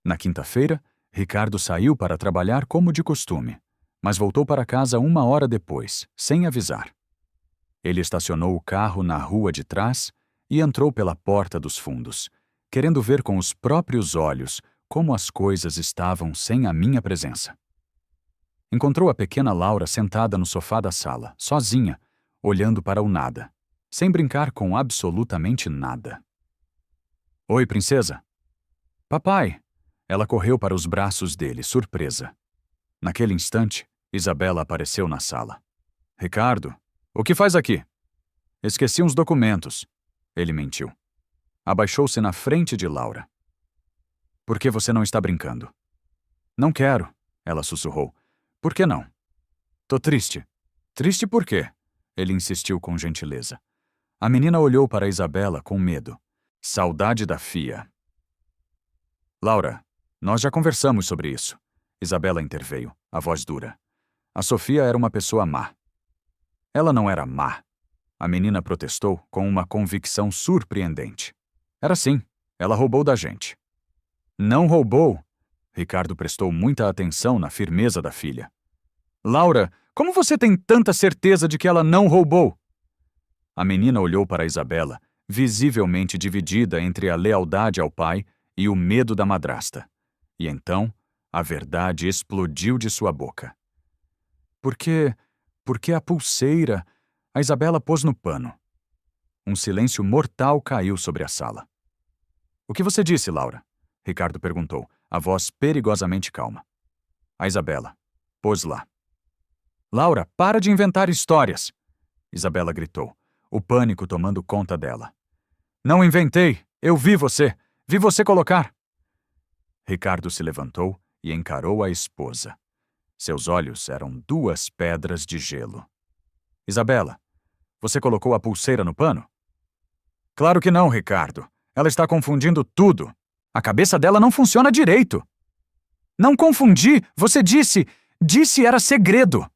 Na quinta-feira, Ricardo saiu para trabalhar como de costume, mas voltou para casa 1 hora depois, sem avisar. Ele estacionou o carro na rua de trás e entrou pela porta dos fundos, querendo ver com os próprios olhos como as coisas estavam sem a minha presença. Encontrou a pequena Laura sentada no sofá da sala, sozinha, olhando para o nada, sem brincar com absolutamente nada. Oi, princesa? Papai! Ela correu para os braços dele, surpresa. Naquele instante, Isabela apareceu na sala. Ricardo, o que faz aqui? Esqueci uns documentos. Ele mentiu. Abaixou-se na frente de Laura. Por que você não está brincando? Não quero, ela sussurrou. Por que não? Tô triste. Triste por quê? Ele insistiu com gentileza. A menina olhou para Isabela com medo. Saudade da Fia. Laura, nós já conversamos sobre isso. Isabela interveio, a voz dura. A Sofia era uma pessoa má. Ela não era má. A menina protestou com uma convicção surpreendente. Era sim, ela roubou da gente. Não roubou. Ricardo prestou muita atenção na firmeza da filha. Laura, como você tem tanta certeza de que ela não roubou? A menina olhou para Isabela, visivelmente dividida entre a lealdade ao pai e o medo da madrasta. E então, a verdade explodiu de sua boca. Porque a pulseira... A Isabela pôs no pano. Um silêncio mortal caiu sobre a sala. O que você disse, Laura? Ricardo perguntou, a voz perigosamente calma. A Isabela pôs lá. Laura, para de inventar histórias! Isabela gritou, o pânico tomando conta dela. Não inventei! Eu vi você! Vi você colocar! Ricardo se levantou e encarou a esposa. Seus olhos eram duas pedras de gelo. Isabela, você colocou a pulseira no pano? Claro que não, Ricardo. Ela está confundindo tudo. A cabeça dela não funciona direito. Não confundi, você disse era segredo.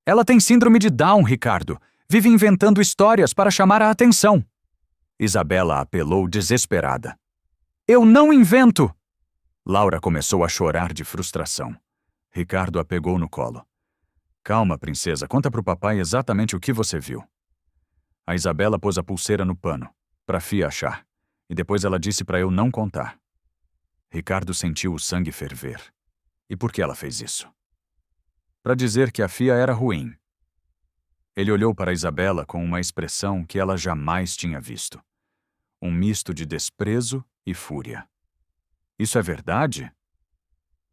Ela tem síndrome de Down, Ricardo. Vive inventando histórias para chamar a atenção. Isabela apelou desesperada. Eu não invento! Laura começou a chorar de frustração. Ricardo a pegou no colo. Calma, princesa, conta pro papai exatamente o que você viu. A Isabela pôs a pulseira no pano, pra Fia achar, e depois ela disse pra eu não contar. Ricardo sentiu o sangue ferver. E por que ela fez isso? Pra dizer que a Fia era ruim. Ele olhou para a Isabela com uma expressão que ela jamais tinha visto. Um misto de desprezo e fúria. Isso é verdade?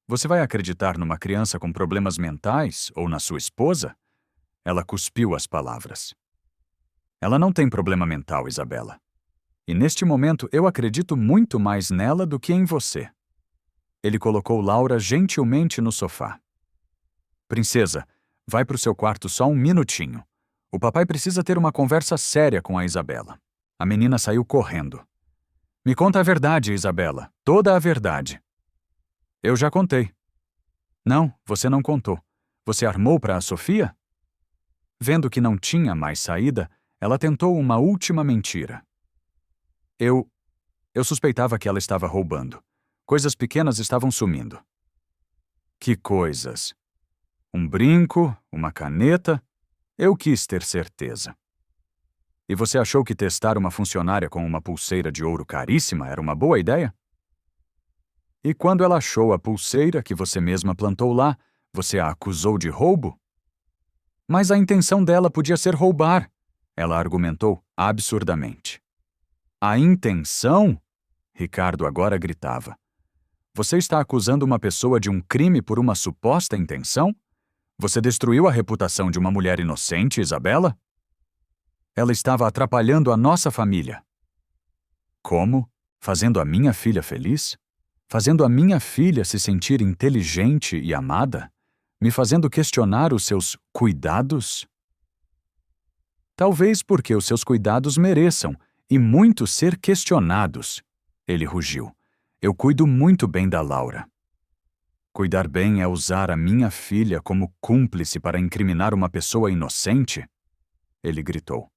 Você vai acreditar numa criança com problemas mentais ou na sua esposa? Ela cuspiu as palavras. Ela não tem problema mental, Isabela. E neste momento eu acredito muito mais nela do que em você. Ele colocou Laura gentilmente no sofá. Princesa, vai pro seu quarto só um minutinho. O papai precisa ter uma conversa séria com a Isabela. A menina saiu correndo. Me conta a verdade, Isabela. Toda a verdade. Eu já contei. Não, você não contou. Você armou para a Sofia? Vendo que não tinha mais saída, ela tentou uma última mentira. Eu suspeitava que ela estava roubando. Coisas pequenas estavam sumindo. Que coisas? Um brinco, uma caneta? Eu quis ter certeza. E você achou que testar uma funcionária com uma pulseira de ouro caríssima era uma boa ideia? E quando ela achou a pulseira que você mesma plantou lá, você a acusou de roubo? Mas a intenção dela podia ser roubar, ela argumentou absurdamente. A intenção? Ricardo agora gritava. Você está acusando uma pessoa de um crime por uma suposta intenção? Você destruiu a reputação de uma mulher inocente, Isabela? Ela estava atrapalhando a nossa família. Como? Fazendo a minha filha feliz? Fazendo a minha filha se sentir inteligente e amada? Me fazendo questionar os seus cuidados? Talvez porque os seus cuidados mereçam, e muito ser questionados. Ele rugiu. Eu cuido muito bem da Laura. Cuidar bem é usar a minha filha como cúmplice para incriminar uma pessoa inocente? Ele gritou.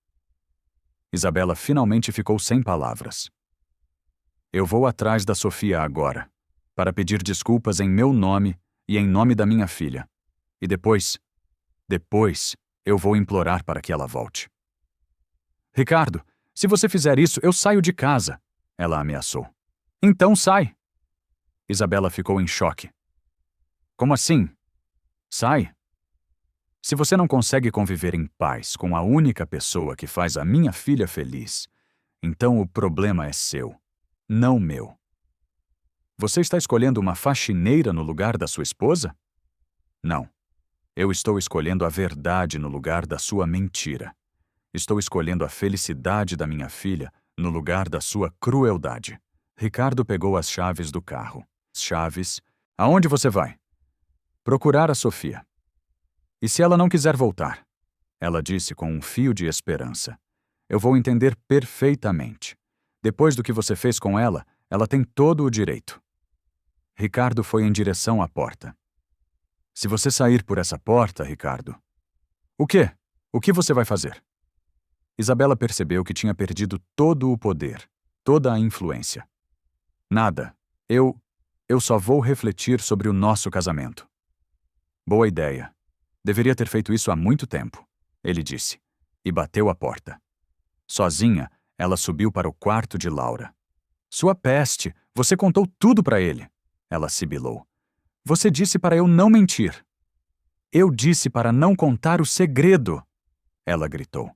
Isabela finalmente ficou sem palavras. Eu vou atrás da Sofia agora, para pedir desculpas em meu nome e em nome da minha filha. E depois, eu vou implorar para que ela volte. Ricardo, se você fizer isso, eu saio de casa, ela ameaçou. Então sai. Isabela ficou em choque. Como assim? Sai? Se você não consegue conviver em paz com a única pessoa que faz a minha filha feliz, então o problema é seu, não meu. Você está escolhendo uma faxineira no lugar da sua esposa? Não. Eu estou escolhendo a verdade no lugar da sua mentira. Estou escolhendo a felicidade da minha filha no lugar da sua crueldade. Ricardo pegou as chaves do carro. Chaves? Aonde você vai? Procurar a Sofia. E se ela não quiser voltar? Ela disse com um fio de esperança. Eu vou entender perfeitamente. Depois do que você fez com ela, ela tem todo o direito. Ricardo foi em direção à porta. Se você sair por essa porta, Ricardo... O quê? O que você vai fazer? Isabela percebeu que tinha perdido todo o poder, toda a influência. Nada. Eu só vou refletir sobre o nosso casamento. Boa ideia. Deveria ter feito isso há muito tempo, ele disse, e bateu a porta. Sozinha, ela subiu para o quarto de Laura. Sua peste, você contou tudo para ele, ela sibilou. Você disse para eu não mentir. Eu disse para não contar o segredo, ela gritou.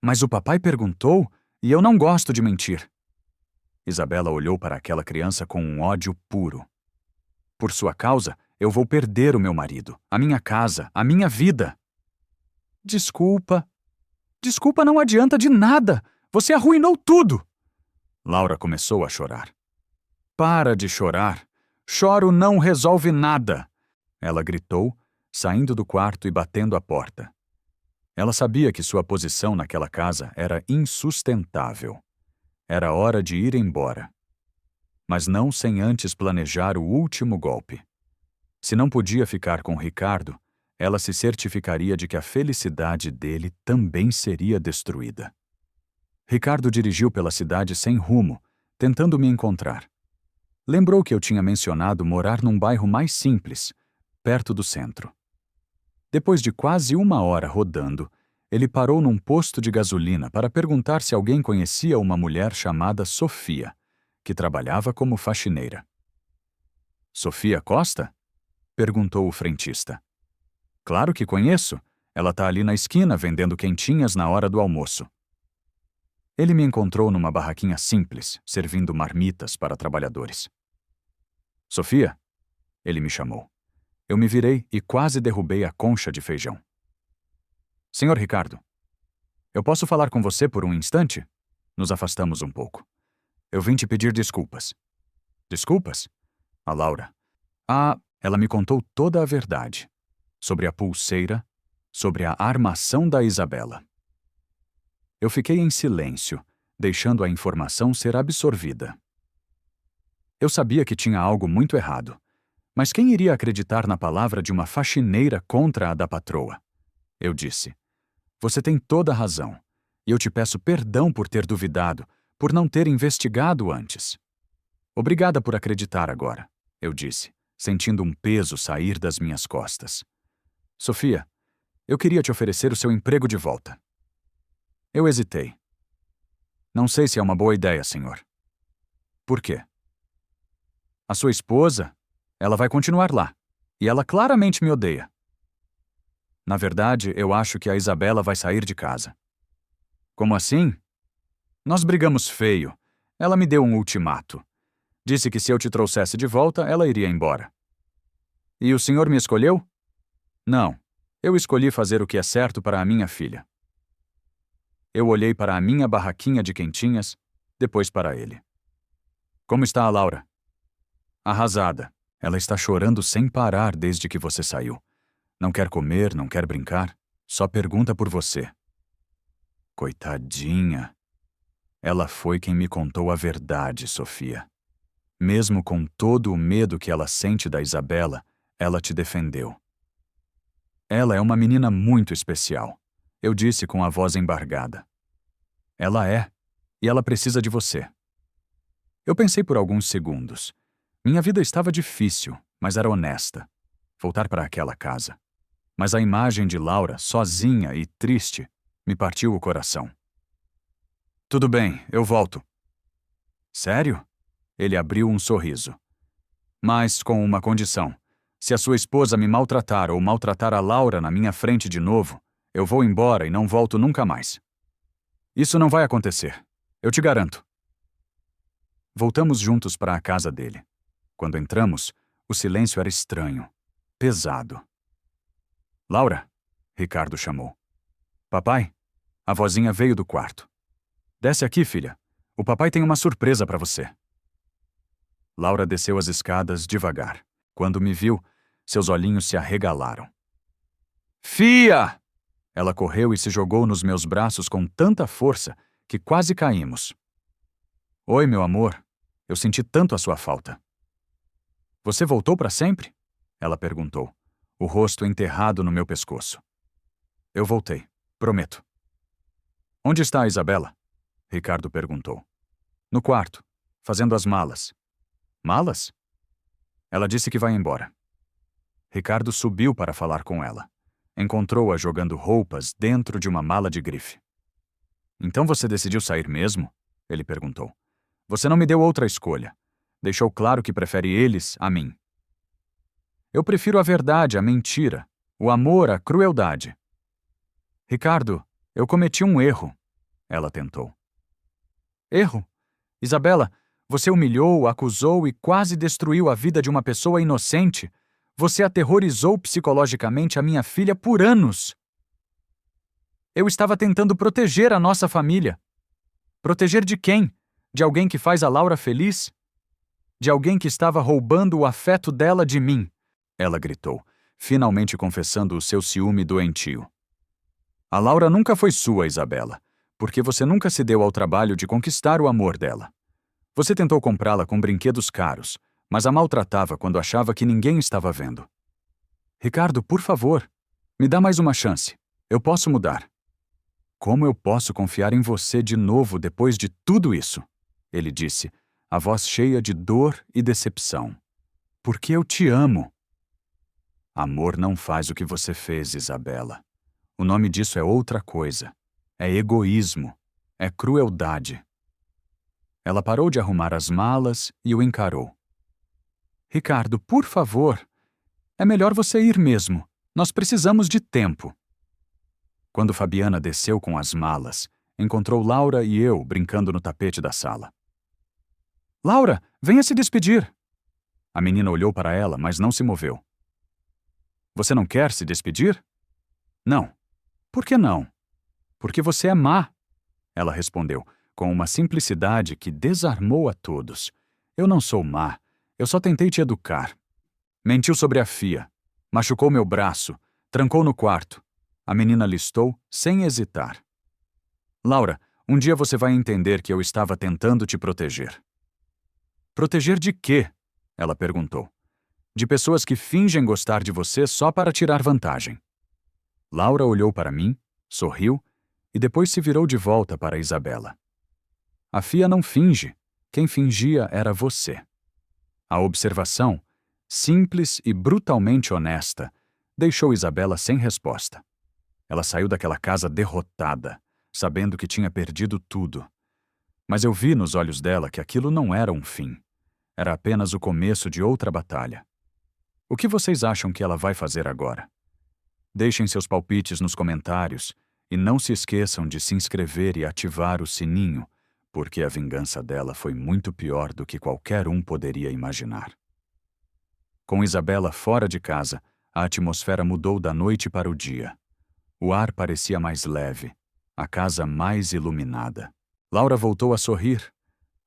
Mas o papai perguntou e eu não gosto de mentir. Isabela olhou para aquela criança com um ódio puro. Por sua causa, eu vou perder o meu marido, a minha casa, a minha vida. Desculpa. Desculpa não adianta de nada. Você arruinou tudo. Laura começou a chorar. Para de chorar. Choro não resolve nada. Ela gritou, saindo do quarto e batendo a porta. Ela sabia que sua posição naquela casa era insustentável. Era hora de ir embora. Mas não sem antes planejar o último golpe. Se não podia ficar com Ricardo, ela se certificaria de que a felicidade dele também seria destruída. Ricardo dirigiu pela cidade sem rumo, tentando me encontrar. Lembrou que eu tinha mencionado morar num bairro mais simples, perto do centro. Depois de quase 1 hora rodando, ele parou num posto de gasolina para perguntar se alguém conhecia uma mulher chamada Sofia, que trabalhava como faxineira. Sofia Costa? Perguntou o frentista. Claro que conheço. Ela tá ali na esquina vendendo quentinhas na hora do almoço. Ele me encontrou numa barraquinha simples, servindo marmitas para trabalhadores. Sofia? Ele me chamou. Eu me virei e quase derrubei a concha de feijão. Senhor Ricardo, eu posso falar com você por um instante? Nos afastamos um pouco. Eu vim te pedir desculpas. Desculpas? A Laura. Ela me contou toda a verdade. Sobre a pulseira, sobre a armação da Isabela. Eu fiquei em silêncio, deixando a informação ser absorvida. Eu sabia que tinha algo muito errado, mas quem iria acreditar na palavra de uma faxineira contra a da patroa? Eu disse, você tem toda a razão, e eu te peço perdão por ter duvidado, por não ter investigado antes. Obrigada por acreditar agora, eu disse, sentindo um peso sair das minhas costas. Sofia, eu queria te oferecer o seu emprego de volta. Eu hesitei. Não sei se é uma boa ideia, senhor. Por quê? A sua esposa, ela vai continuar lá, e ela claramente me odeia. Na verdade, eu acho que a Isabela vai sair de casa. Como assim? Nós brigamos feio. Ela me deu um ultimato. Disse que se eu te trouxesse de volta, ela iria embora. E o senhor me escolheu? Não. Eu escolhi fazer o que é certo para a minha filha. Eu olhei para a minha barraquinha de quentinhas, depois para ele. Como está a Laura? Arrasada. Ela está chorando sem parar desde que você saiu. Não quer comer, não quer brincar, só pergunta por você. Coitadinha. Ela foi quem me contou a verdade, Sofia. Mesmo com todo o medo que ela sente da Isabela, ela te defendeu. Ela é uma menina muito especial, eu disse com a voz embargada. Ela é, e ela precisa de você. Eu pensei por alguns segundos. Minha vida estava difícil, mas era honesta. Voltar para aquela casa. Mas a imagem de Laura, sozinha e triste, me partiu o coração. Tudo bem, eu volto. Sério? Ele abriu um sorriso. Mas com uma condição. Se a sua esposa me maltratar ou maltratar a Laura na minha frente de novo, eu vou embora e não volto nunca mais. Isso não vai acontecer. Eu te garanto. Voltamos juntos para a casa dele. Quando entramos, o silêncio era estranho, pesado. Laura, Ricardo chamou. Papai? A vozinha veio do quarto. Desce aqui, filha. O papai tem uma surpresa para você. Laura desceu as escadas devagar. Quando me viu, seus olhinhos se arregalaram. Fia! Ela correu e se jogou nos meus braços com tanta força que quase caímos. Oi, meu amor. Eu senti tanto a sua falta. Você voltou para sempre? Ela perguntou, o rosto enterrado no meu pescoço. Eu voltei, prometo. Onde está a Isabela? Ricardo perguntou. No quarto, fazendo as malas. Malas? Ela disse que vai embora. Ricardo subiu para falar com ela. Encontrou-a jogando roupas dentro de uma mala de grife. Então você decidiu sair mesmo? Ele perguntou. Você não me deu outra escolha. Deixou claro que prefere eles a mim. Eu prefiro a verdade à mentira, o amor à crueldade. Ricardo, eu cometi um erro. Ela tentou. Erro? Isabela, você humilhou, acusou e quase destruiu a vida de uma pessoa inocente. Você aterrorizou psicologicamente a minha filha por anos. Eu estava tentando proteger a nossa família. Proteger de quem? De alguém que faz a Laura feliz? De alguém que estava roubando o afeto dela de mim, ela gritou, finalmente confessando o seu ciúme doentio. A Laura nunca foi sua, Isabela, porque você nunca se deu ao trabalho de conquistar o amor dela. Você tentou comprá-la com brinquedos caros, mas a maltratava quando achava que ninguém estava vendo. Ricardo, por favor, me dá mais uma chance. Eu posso mudar. Como eu posso confiar em você de novo depois de tudo isso? Ele disse, a voz cheia de dor e decepção. Porque eu te amo. Amor não faz o que você fez, Isabela. O nome disso é outra coisa. É egoísmo. É crueldade. Ela parou de arrumar as malas e o encarou. Ricardo, por favor. É melhor você ir mesmo. Nós precisamos de tempo. Quando Fabiana desceu com as malas, encontrou Laura e eu brincando no tapete da sala. Laura, venha se despedir. A menina olhou para ela, mas não se moveu. Você não quer se despedir? Não. Por que não? Porque você é má, ela respondeu, com uma simplicidade que desarmou a todos. Eu não sou má, eu só tentei te educar. Mentiu sobre a Fia, machucou meu braço, trancou no quarto. A menina listou, sem hesitar. Laura, um dia você vai entender que eu estava tentando te proteger. Proteger de quê? Ela perguntou. De pessoas que fingem gostar de você só para tirar vantagem. Laura olhou para mim, sorriu e depois se virou de volta para Isabela. A Fia não finge. Quem fingia era você. A observação, simples e brutalmente honesta, deixou Isabela sem resposta. Ela saiu daquela casa derrotada, sabendo que tinha perdido tudo. Mas eu vi nos olhos dela que aquilo não era um fim. Era apenas o começo de outra batalha. O que vocês acham que ela vai fazer agora? Deixem seus palpites nos comentários e não se esqueçam de se inscrever e ativar o sininho, porque a vingança dela foi muito pior do que qualquer um poderia imaginar. Com Isabela fora de casa, a atmosfera mudou da noite para o dia. O ar parecia mais leve, a casa mais iluminada. Laura voltou a sorrir,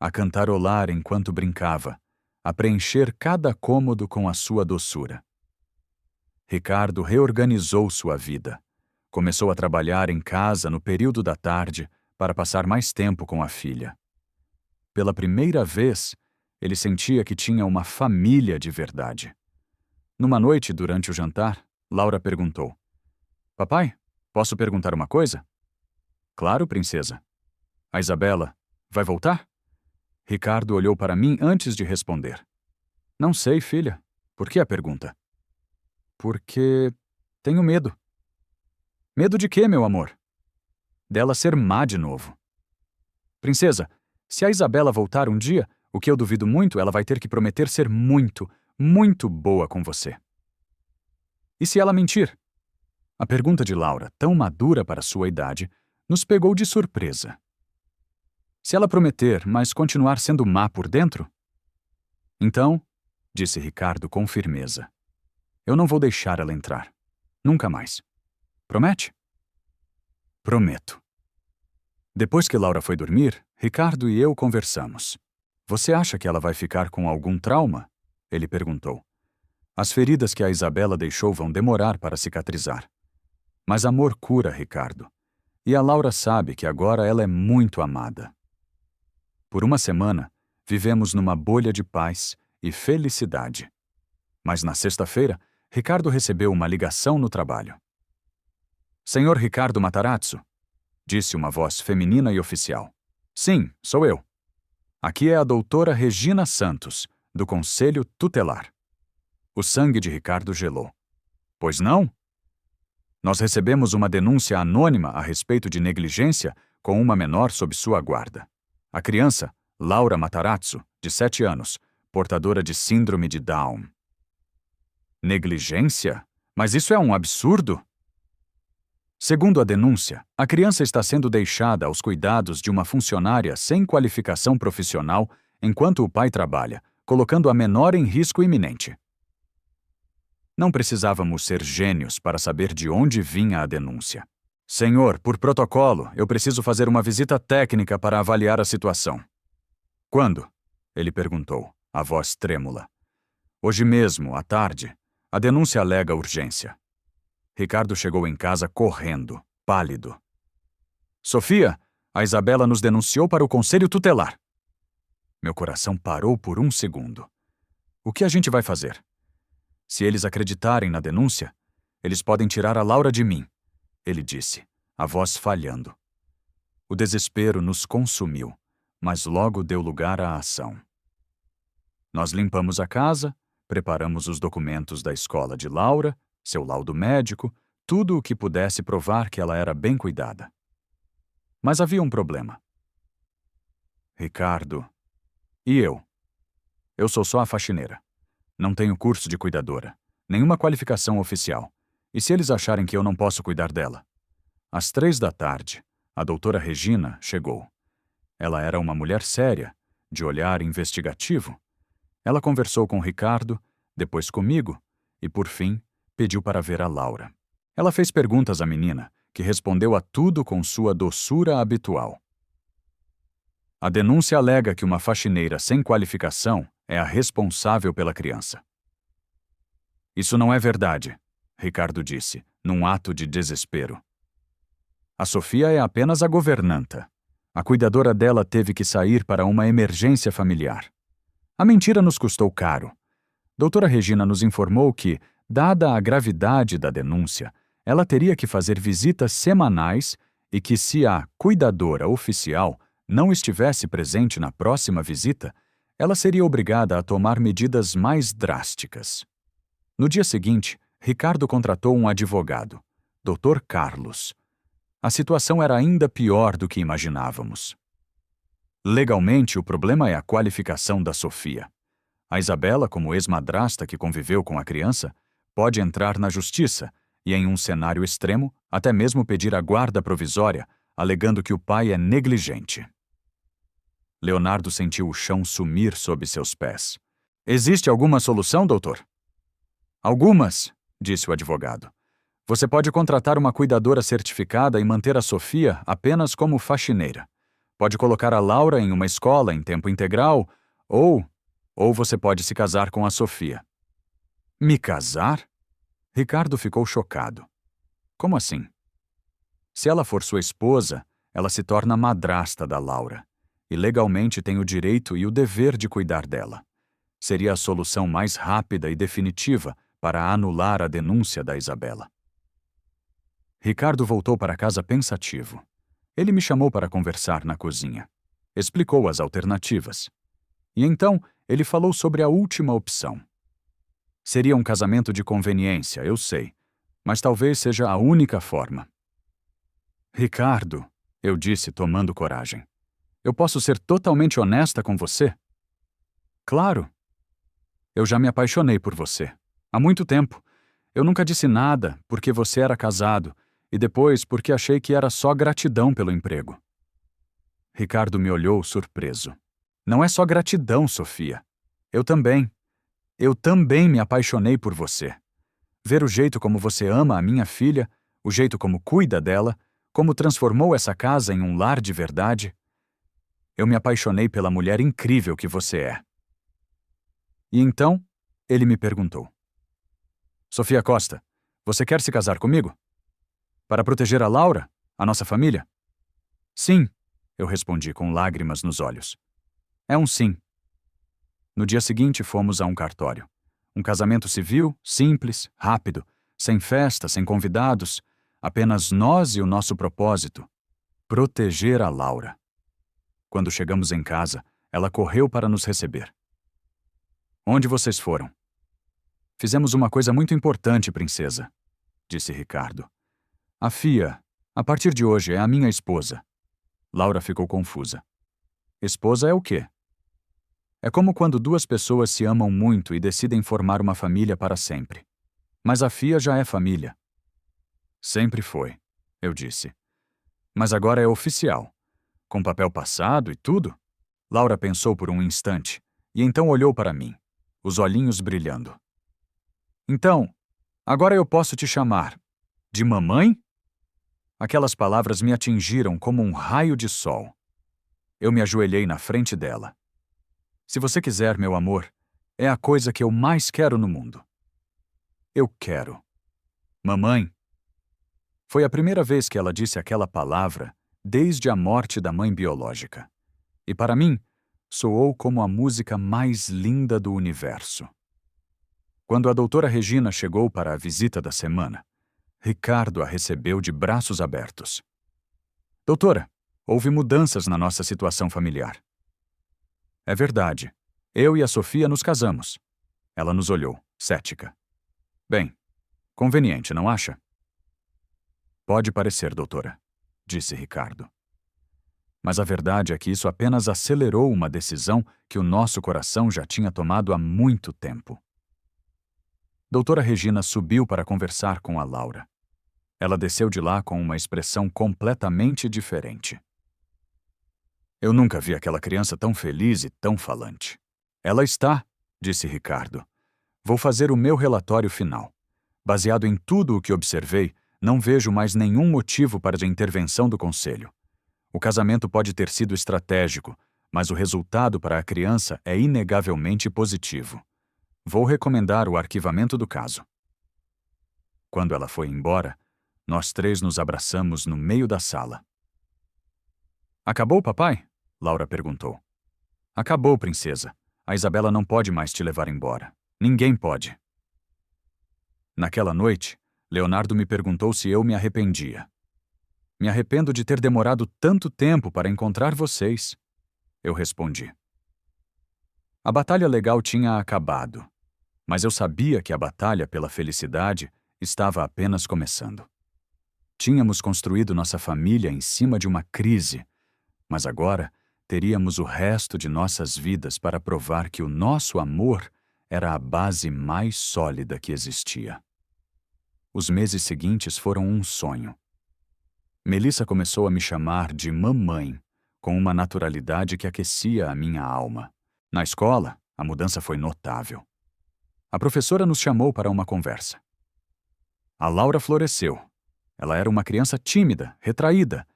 a cantarolar enquanto brincava, a preencher cada cômodo com a sua doçura. Ricardo reorganizou sua vida. Começou a trabalhar em casa no período da tarde para passar mais tempo com a filha. Pela primeira vez, ele sentia que tinha uma família de verdade. Numa noite, durante o jantar, Laura perguntou: Papai, posso perguntar uma coisa? Claro, princesa. A Isabela vai voltar? Ricardo olhou para mim antes de responder. Não sei, filha. Por que a pergunta? Porque tenho medo. Medo de quê, meu amor? Dela ser má de novo. Princesa, se a Isabela voltar um dia, o que eu duvido muito, ela vai ter que prometer ser muito, muito boa com você. E se ela mentir? A pergunta de Laura, tão madura para sua idade, nos pegou de surpresa. Se ela prometer, mas continuar sendo má por dentro? Então, disse Ricardo com firmeza, eu não vou deixar ela entrar. Nunca mais. Promete? Prometo. Depois que Laura foi dormir, Ricardo e eu conversamos. Você acha que ela vai ficar com algum trauma? Ele perguntou. As feridas que a Isabela deixou vão demorar para cicatrizar. Mas amor cura, Ricardo. E a Laura sabe que agora ela é muito amada. Por uma semana, vivemos numa bolha de paz e felicidade. Mas na sexta-feira, Ricardo recebeu uma ligação no trabalho. Senhor Ricardo Matarazzo, disse uma voz feminina e oficial. Sim, sou eu. Aqui é a doutora Regina Santos, do Conselho Tutelar. O sangue de Ricardo gelou. Pois não? Nós recebemos uma denúncia anônima a respeito de negligência com uma menor sob sua guarda. A criança, Laura Matarazzo, de 7 anos, portadora de síndrome de Down. Negligência? Mas isso é um absurdo! Segundo a denúncia, a criança está sendo deixada aos cuidados de uma funcionária sem qualificação profissional enquanto o pai trabalha, colocando a menor em risco iminente. Não precisávamos ser gênios para saber de onde vinha a denúncia. Senhor, por protocolo, eu preciso fazer uma visita técnica para avaliar a situação. Quando? Ele perguntou, a voz trêmula. Hoje mesmo, à tarde. A denúncia alega urgência. Ricardo chegou em casa correndo, pálido. Sofia, a Isabela nos denunciou para o Conselho Tutelar. Meu coração parou por um segundo. O que a gente vai fazer? Se eles acreditarem na denúncia, eles podem tirar a Laura de mim, ele disse, a voz falhando. O desespero nos consumiu, mas logo deu lugar à ação. Nós limpamos a casa, preparamos os documentos da escola de Laura, seu laudo médico, tudo o que pudesse provar que ela era bem cuidada. Mas havia um problema. Ricardo. E eu? Eu sou só a faxineira. Não tenho curso de cuidadora, nenhuma qualificação oficial. E se eles acharem que eu não posso cuidar dela? Às 15h, a doutora Regina chegou. Ela era uma mulher séria, de olhar investigativo. Ela conversou com Ricardo, depois comigo, e, por fim, pediu para ver a Laura. Ela fez perguntas à menina, que respondeu a tudo com sua doçura habitual. A denúncia alega que uma faxineira sem qualificação é a responsável pela criança. Isso não é verdade, Ricardo disse, num ato de desespero. A Sofia é apenas a governanta. A cuidadora dela teve que sair para uma emergência familiar. A mentira nos custou caro. Doutora Regina nos informou que, dada a gravidade da denúncia, ela teria que fazer visitas semanais e que, se a cuidadora oficial não estivesse presente na próxima visita, ela seria obrigada a tomar medidas mais drásticas. No dia seguinte, Ricardo contratou um advogado, Dr. Carlos. A situação era ainda pior do que imaginávamos. Legalmente, o problema é a qualificação da Sofia. A Isabela, como ex-madrasta que conviveu com a criança, pode entrar na justiça e, em um cenário extremo, até mesmo pedir a guarda provisória, alegando que o pai é negligente. Leonardo sentiu o chão sumir sob seus pés. Existe alguma solução, doutor? Algumas, disse o advogado. Você pode contratar uma cuidadora certificada e manter a Sofia apenas como faxineira. Pode colocar a Laura em uma escola em tempo integral, ou você pode se casar com a Sofia. Me casar? Ricardo ficou chocado. Como assim? Se ela for sua esposa, ela se torna madrasta da Laura, e legalmente tem o direito e o dever de cuidar dela. Seria a solução mais rápida e definitiva para anular a denúncia da Isabela. Ricardo voltou para casa pensativo. Ele me chamou para conversar na cozinha. Explicou as alternativas. E então ele falou sobre a última opção. Seria um casamento de conveniência, eu sei, mas talvez seja a única forma. Ricardo, eu disse tomando coragem, eu posso ser totalmente honesta com você? Claro. Eu já me apaixonei por você. Há muito tempo. Eu nunca disse nada porque você era casado e depois porque achei que era só gratidão pelo emprego. Ricardo me olhou surpreso. Não é só gratidão, Sofia. Eu também me apaixonei por você. Ver o jeito como você ama a minha filha, o jeito como cuida dela, como transformou essa casa em um lar de verdade. Eu me apaixonei pela mulher incrível que você é. E então, ele me perguntou. Sofia Costa, você quer se casar comigo? Para proteger a Laura, a nossa família? Sim, eu respondi com lágrimas nos olhos. É um sim. No dia seguinte, fomos a um cartório. Um casamento civil, simples, rápido, sem festa, sem convidados, apenas nós e o nosso propósito: proteger a Laura. Quando chegamos em casa, ela correu para nos receber. Onde vocês foram? Fizemos uma coisa muito importante, princesa, disse Ricardo. A Fia, a partir de hoje, é a minha esposa. Laura ficou confusa. Esposa é o quê? É como quando duas pessoas se amam muito e decidem formar uma família para sempre. Mas a Fia já é família. Sempre foi, eu disse. Mas agora é oficial. Com papel passado e tudo? Laura pensou por um instante e então olhou para mim, os olhinhos brilhando. Então, agora eu posso te chamar de mamãe? Aquelas palavras me atingiram como um raio de sol. Eu me ajoelhei na frente dela. Se você quiser, meu amor, é a coisa que eu mais quero no mundo. Eu quero. Mamãe. Foi a primeira vez que ela disse aquela palavra desde a morte da mãe biológica. E para mim, soou como a música mais linda do universo. Quando a doutora Regina chegou para a visita da semana, Ricardo a recebeu de braços abertos. Doutora, houve mudanças na nossa situação familiar. É verdade. Eu e a Sofia nos casamos. Ela nos olhou, cética. Bem, conveniente, não acha? Pode parecer, doutora, disse Ricardo. Mas a verdade é que isso apenas acelerou uma decisão que o nosso coração já tinha tomado há muito tempo. Doutora Regina subiu para conversar com a Laura. Ela desceu de lá com uma expressão completamente diferente. Eu nunca vi aquela criança tão feliz e tão falante. Ela está, disse Ricardo. Vou fazer o meu relatório final. Baseado em tudo o que observei, não vejo mais nenhum motivo para a intervenção do conselho. O casamento pode ter sido estratégico, mas o resultado para a criança é inegavelmente positivo. Vou recomendar o arquivamento do caso. Quando ela foi embora, nós três nos abraçamos no meio da sala. Acabou, papai? Laura perguntou. Acabou, princesa. A Isabela não pode mais te levar embora. Ninguém pode. Naquela noite, Leonardo me perguntou se eu me arrependia. Me arrependo de ter demorado tanto tempo para encontrar vocês. Eu respondi. A batalha legal tinha acabado, mas eu sabia que a batalha pela felicidade estava apenas começando. Tínhamos construído nossa família em cima de uma crise, mas agora teríamos o resto de nossas vidas para provar que o nosso amor era a base mais sólida que existia. Os meses seguintes foram um sonho. Melissa começou a me chamar de mamãe, com uma naturalidade que aquecia a minha alma. Na escola, a mudança foi notável. A professora nos chamou para uma conversa. A Laura floresceu. Ela era uma criança tímida, retraída.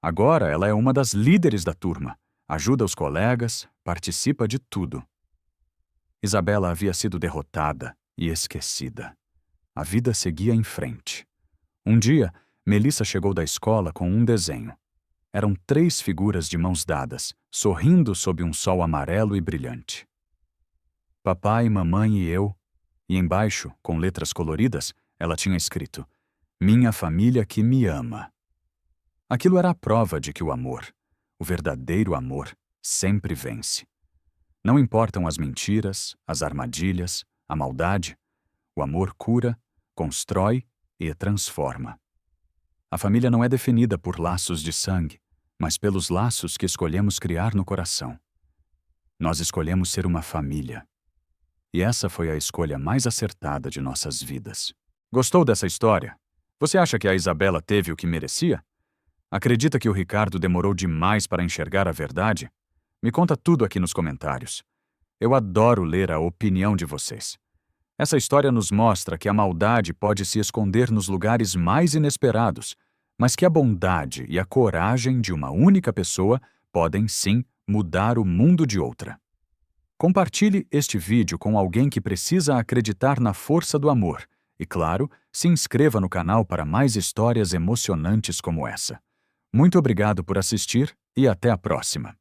Agora ela é uma das líderes da turma, ajuda os colegas, participa de tudo. Isabela havia sido derrotada e esquecida. A vida seguia em frente. Um dia, Melissa chegou da escola com um desenho. Eram 3 figuras de mãos dadas, sorrindo sob um sol amarelo e brilhante. Papai, mamãe e eu, e embaixo, com letras coloridas, ela tinha escrito: Minha família que me ama. Aquilo era a prova de que o amor, o verdadeiro amor, sempre vence. Não importam as mentiras, as armadilhas, a maldade. O amor cura, constrói e transforma. A família não é definida por laços de sangue, mas pelos laços que escolhemos criar no coração. Nós escolhemos ser uma família. E essa foi a escolha mais acertada de nossas vidas. Gostou dessa história? Você acha que a Isabela teve o que merecia? Acredita que o Ricardo demorou demais para enxergar a verdade? Me conta tudo aqui nos comentários. Eu adoro ler a opinião de vocês. Essa história nos mostra que a maldade pode se esconder nos lugares mais inesperados, mas que a bondade e a coragem de uma única pessoa podem, sim, mudar o mundo de outra. Compartilhe este vídeo com alguém que precisa acreditar na força do amor e, claro, se inscreva no canal para mais histórias emocionantes como essa. Muito obrigado por assistir e até a próxima.